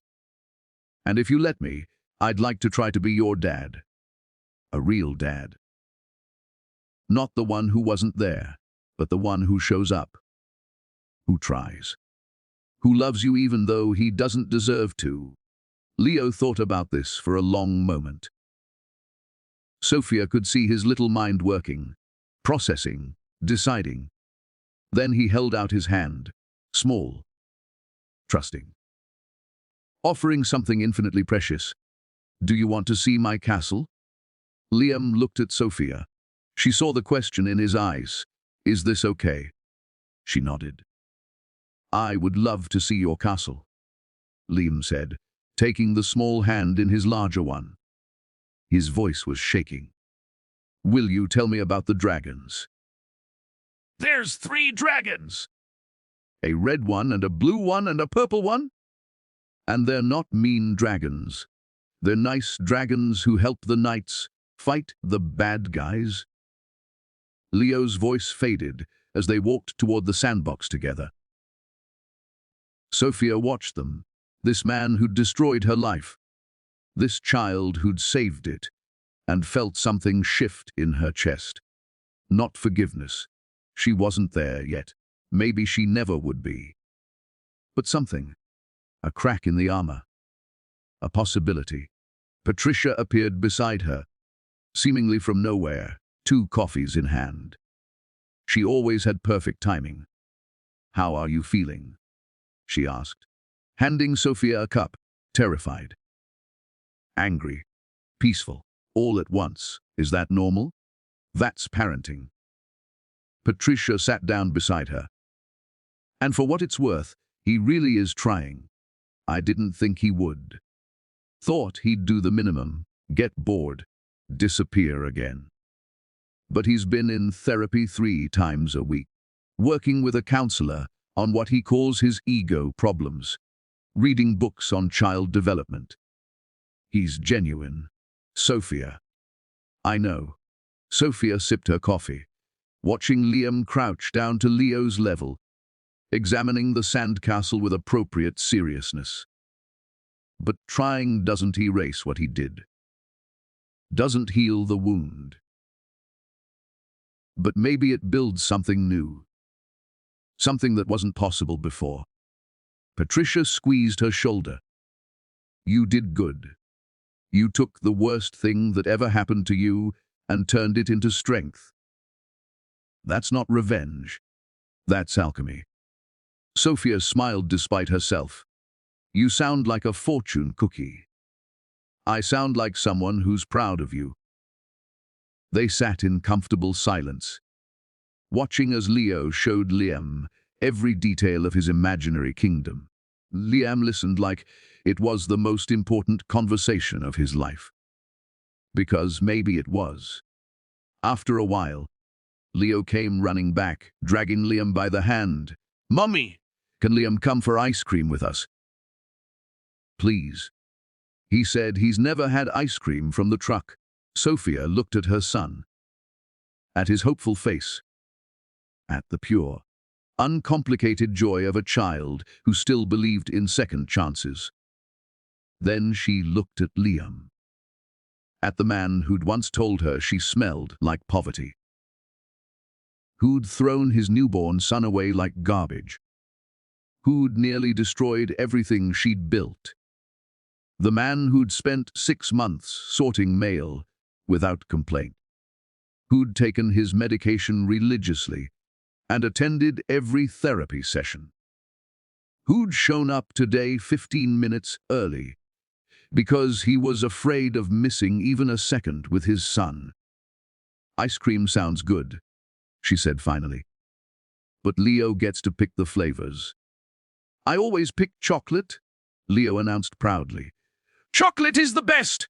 And if you let me, I'd like to try to be your dad. A real dad. Not the one who wasn't there, but the one who shows up. Who tries. Who loves you even though he doesn't deserve to. Leo thought about this for a long moment. Sofia could see his little mind working, processing, deciding. Then he held out his hand, small, trusting. Offering something infinitely precious. Do you want to see my castle? Liam looked at Sofia. She saw the question in his eyes. Is this okay? She nodded. I would love to see your castle, Liam said, taking the small hand in his larger one. His voice was shaking. Will you tell me about the dragons? There's 3 dragons. A red one and a blue one and a purple one? And they're not mean dragons. They're nice dragons who help the knights fight the bad guys. Leo's voice faded as they walked toward the sandbox together. Sofia watched them, this man who'd destroyed her life, this child who'd saved it, and felt something shift in her chest. Not forgiveness. She wasn't there yet. Maybe she never would be. But something. A crack in the armor. A possibility. Patricia appeared beside her, seemingly from nowhere, 2 coffees in hand. She always had perfect timing. How are you feeling? She asked, handing Sofia a cup, terrified. Angry, peaceful, all at once. Is that normal? That's parenting. Patricia sat down beside her. And for what it's worth, he really is trying. I didn't think he would. Thought he'd do the minimum, get bored, disappear again. But he's been in therapy 3 times a week, working with a counselor on what he calls his ego problems, reading books on child development. He's genuine. Sofia. I know. Sofia sipped her coffee, watching Liam crouch down to Leo's level, examining the sandcastle with appropriate seriousness. But trying doesn't erase what he did. Doesn't heal the wound. But maybe it builds something new. Something that wasn't possible before. Patricia squeezed her shoulder. You did good. You took the worst thing that ever happened to you and turned it into strength. That's not revenge. That's alchemy. Sofia smiled despite herself. You sound like a fortune cookie. I sound like someone who's proud of you. They sat in comfortable silence, watching as Leo showed Liam every detail of his imaginary kingdom. Liam listened like it was the most important conversation of his life. Because maybe it was. After a while, Leo came running back, dragging Liam by the hand. Mummy, can Liam come for ice cream with us? Please. He said he's never had ice cream from the truck. Sofia looked at her son, at his hopeful face, at the pure, uncomplicated joy of a child who still believed in second chances. Then she looked at Liam, at the man who'd once told her she smelled like poverty, who'd thrown his newborn son away like garbage, who'd nearly destroyed everything she'd built, the man who'd spent 6 months sorting mail without complaint, who'd taken his medication religiously and attended every therapy session, who'd shown up today 15 minutes early because he was afraid of missing even a second with his son. "Ice cream sounds good," she said finally. "But Leo gets to pick the flavors." "I always pick chocolate," Leo announced proudly. "Chocolate is the best!"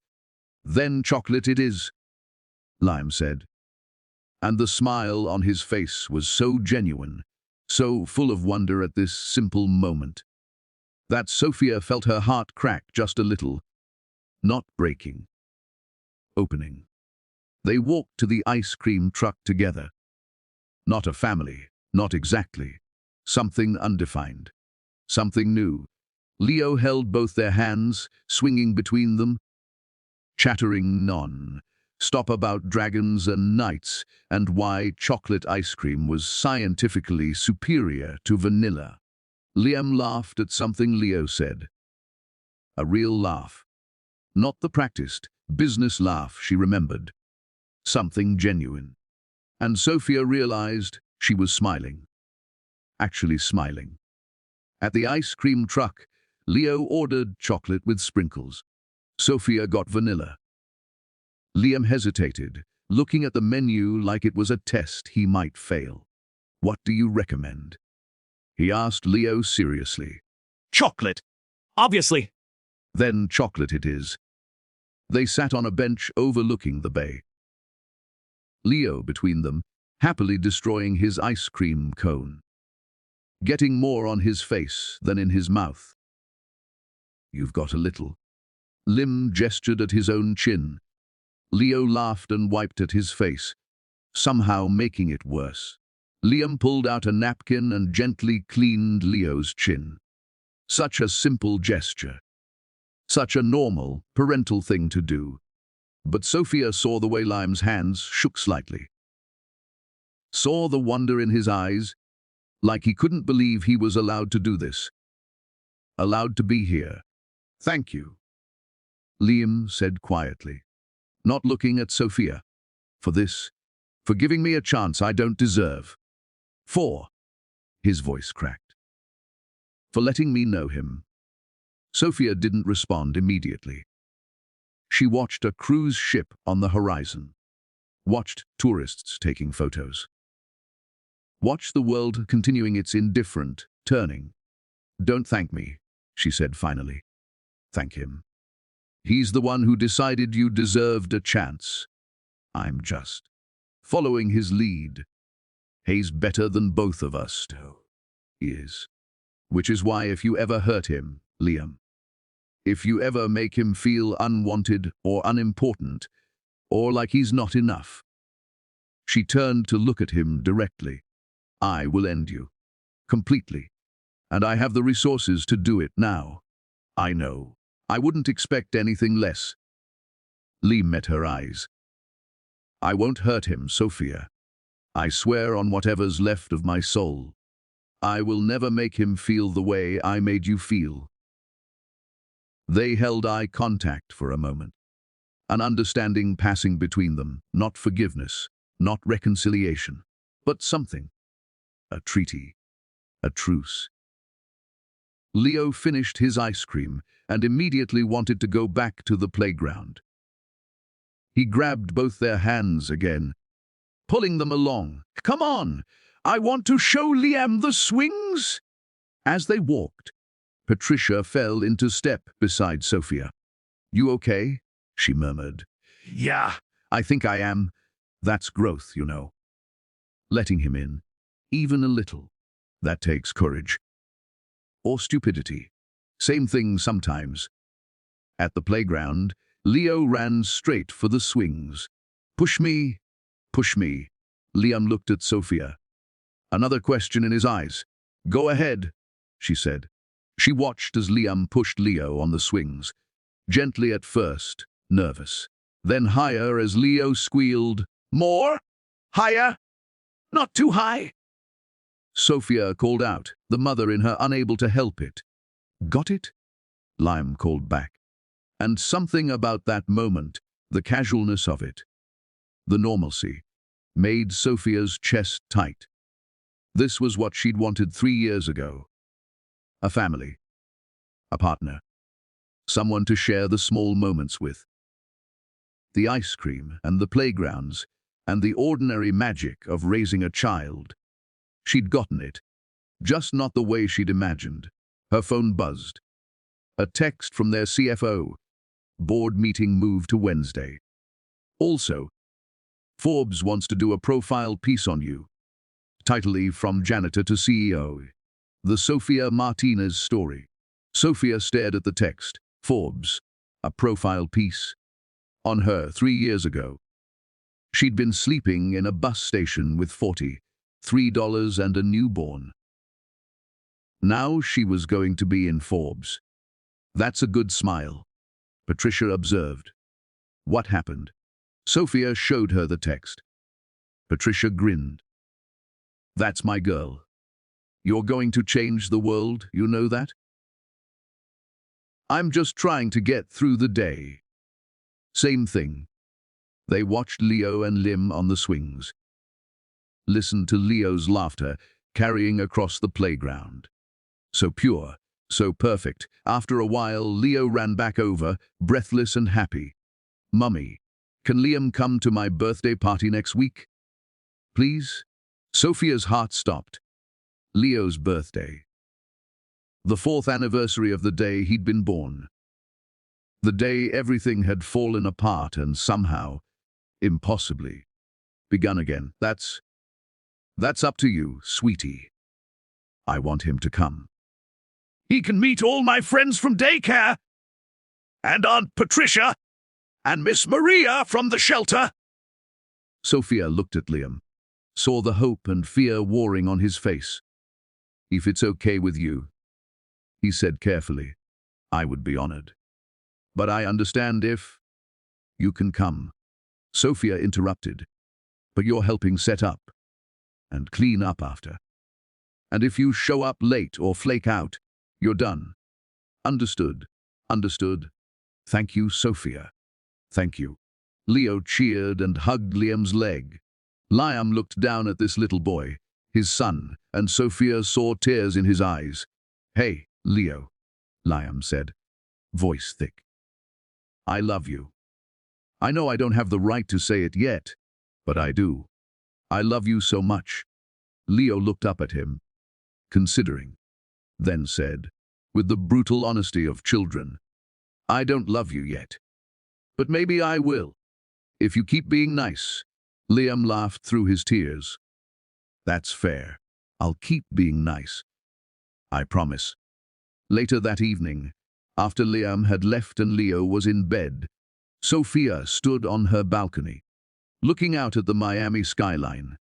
"Then chocolate it is," Liam said. And the smile on his face was so genuine, so full of wonder at this simple moment, that Sofia felt her heart crack just a little, not breaking, opening. They walked to the ice cream truck together. Not a family, not exactly. Something undefined, something new. Leo held both their hands, swinging between them, chattering non-stop about dragons and knights and why chocolate ice cream was scientifically superior to vanilla. Liam laughed at something Leo said. A real laugh. Not the practiced, business laugh she remembered. Something genuine. And Sofia realized she was smiling. Actually smiling. At the ice cream truck, Leo ordered chocolate with sprinkles. Sofia got vanilla. Liam hesitated, looking at the menu like it was a test he might fail. "What do you recommend?" he asked Leo seriously. "Chocolate, obviously." "Then chocolate it is." They sat on a bench overlooking the bay. Leo between them, happily destroying his ice cream cone, getting more on his face than in his mouth. "You've got a little." Liam gestured at his own chin. Leo laughed and wiped at his face, somehow making it worse. Liam pulled out a napkin and gently cleaned Leo's chin. Such a simple gesture. Such a normal, parental thing to do. But Sofia saw the way Liam's hands shook slightly. Saw the wonder in his eyes, like he couldn't believe he was allowed to do this. Allowed to be here. "Thank you," Liam said quietly, not looking at Sofia. "For this, for giving me a chance I don't deserve. For," his voice cracked, "for letting me know him." Sofia didn't respond immediately. She watched a cruise ship on the horizon, watched tourists taking photos, watched the world continuing its indifferent turning. "Don't thank me," she said finally. "Thank him. He's the one who decided you deserved a chance. I'm just following his lead. He's better than both of us, he is. Which is why if you ever hurt him, Liam, if you ever make him feel unwanted or unimportant, or like he's not enough," she turned to look at him directly, "I will end you. Completely. And I have the resources to do it now. I know. I wouldn't expect anything less." Liam met her eyes. "I won't hurt him, Sofia. I swear on whatever's left of my soul. I will never make him feel the way I made you feel." They held eye contact for a moment, an understanding passing between them, not forgiveness, not reconciliation, but something. A treaty, a truce. Leo finished his ice cream and immediately wanted to go back to the playground. He grabbed both their hands again, pulling them along. "Come on, I want to show Liam the swings." As they walked, Patricia fell into step beside Sofia. "You okay?" she murmured. "Yeah, I think I am. That's growth, you know." Letting him in, even a little, that takes courage. Or stupidity. Same thing sometimes. At the playground, Leo ran straight for the swings. "Push me, push me." Liam looked at Sofia, another question in his eyes. "Go ahead," she said. She watched as Liam pushed Leo on the swings, gently at first, nervous, then higher as Leo squealed, "More? Higher? Not too high?" Sofia called out, the mother in her unable to help it. "Got it?" Liam called back. And something about that moment, the casualness of it, the normalcy, made Sofia's chest tight. This was what she'd wanted 3 years ago. A family, a partner, someone to share the small moments with. The ice cream and the playgrounds and the ordinary magic of raising a child. She'd gotten it, just not the way she'd imagined. Her phone buzzed. A text from their CFO. Board meeting moved to Wednesday. Also, Forbes wants to do a profile piece on you. Title from janitor to CEO. The Sofia Martinez story. Sofia stared at the text. Forbes, a profile piece. On her 3 years ago. She'd been sleeping in a bus station with $43 and a newborn. Now she was going to be in Forbes. That's a good smile, Patricia observed. What happened? Sofia showed her the text. Patricia grinned. That's my girl. You're going to change the world, you know that? I'm just trying to get through the day. Same thing. They watched Leo and Lim on the swings. Listened to Leo's laughter carrying across the playground. So pure, so perfect. After a while, Leo ran back over, breathless and happy. "Mummy, can Liam come to my birthday party next week? Please?" Sofia's heart stopped. Leo's birthday. The 4th anniversary of the day he'd been born. The day everything had fallen apart and somehow, impossibly, begun again. That's up to you, sweetie. I want him to come. He can meet all my friends from daycare, and Aunt Patricia, and Miss Maria from the shelter. Sofia looked at Liam, saw the hope and fear warring on his face. If it's okay with you, he said carefully, I would be honored. But I understand if you can come. Sofia interrupted. But you're helping set up and clean up after. And if you show up late or flake out, you're done. Understood. Understood. Thank you, Sofia. Thank you. Leo cheered and hugged Liam's leg. Liam looked down at this little boy, his son, and Sofia saw tears in his eyes. Hey, Leo, Liam said, voice thick. I love you. I know I don't have the right to say it yet, but I do. I love you so much. Leo looked up at him, considering, then said, with the brutal honesty of children, I don't love you yet, but maybe I will, if you keep being nice. Liam laughed through his tears. That's fair. I'll keep being nice. I promise. Later that evening, after Liam had left and Leo was in bed, Sofia stood on her balcony, looking out at the Miami skyline.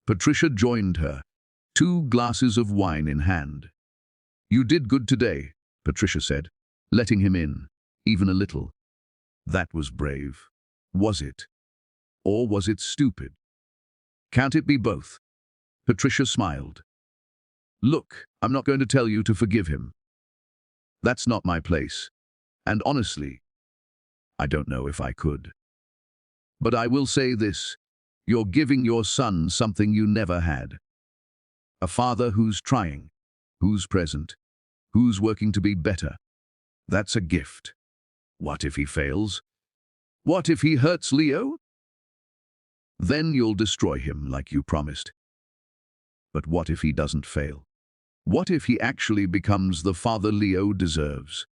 Patricia joined her, 2 glasses of wine in hand. You did good today, Patricia said, letting him in, even a little. That was brave. Was it? Or was it stupid? Can't it be both? Patricia smiled. Look, I'm not going to tell you to forgive him. That's not my place. And honestly, I don't know if I could. But I will say this. You're giving your son something you never had. A father who's trying, who's present, who's working to be better. That's a gift. What if he fails? What if he hurts Leo? Then you'll destroy him like you promised. But what if he doesn't fail? What if he actually becomes the father Leo deserves?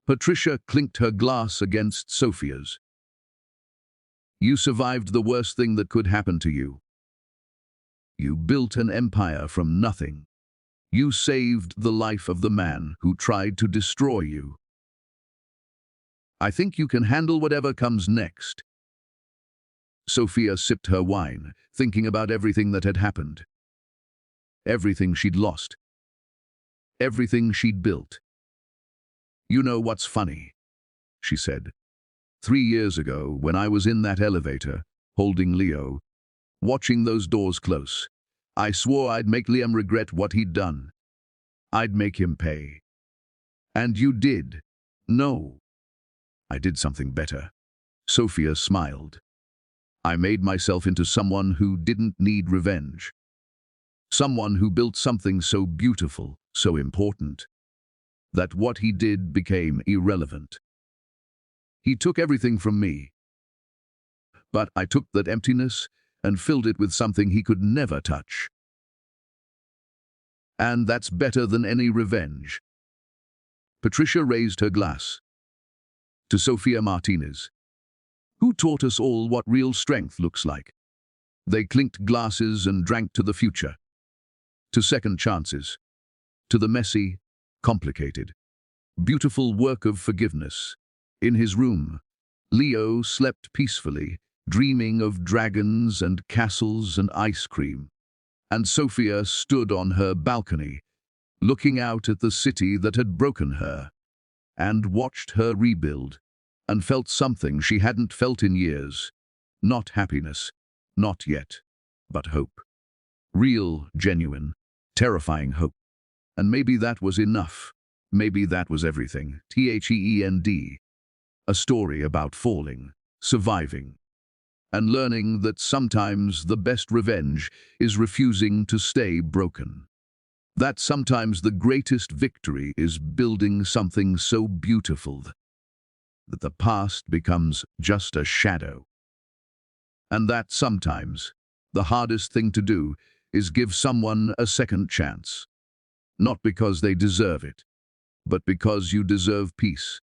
Patricia clinked her glass against Sofia's. You survived the worst thing that could happen to you. You built an empire from nothing. You saved the life of the man who tried to destroy you. I think you can handle whatever comes next." Sofia sipped her wine, thinking about everything that had happened. Everything she'd lost. Everything she'd built. "You know what's funny?" she said. 3 years ago, when I was in that elevator, holding Leo, watching those doors close, I swore I'd make Liam regret what he'd done. I'd make him pay. And you did. No. I did something better. Sofia smiled. I made myself into someone who didn't need revenge. Someone who built something so beautiful, so important, that what he did became irrelevant. He took everything from me. But I took that emptiness and filled it with something he could never touch. And that's better than any revenge. Patricia raised her glass. To Sofia Martinez, who taught us all what real strength looks like. They clinked glasses and drank to the future. To second chances. To the messy, complicated, beautiful work of forgiveness. In his room, Leo slept peacefully, dreaming of dragons and castles and ice cream. And Sofia stood on her balcony, looking out at the city that had broken her, and watched her rebuild, and felt something she hadn't felt in years. Not happiness, not yet, but hope. Real, genuine, terrifying hope. And maybe that was enough. Maybe that was everything. THEEND. A story about falling, surviving, and learning that sometimes the best revenge is refusing to stay broken. That sometimes the greatest victory is building something so beautiful that the past becomes just a shadow. And that sometimes the hardest thing to do is give someone a second chance. Not because they deserve it, but because you deserve peace.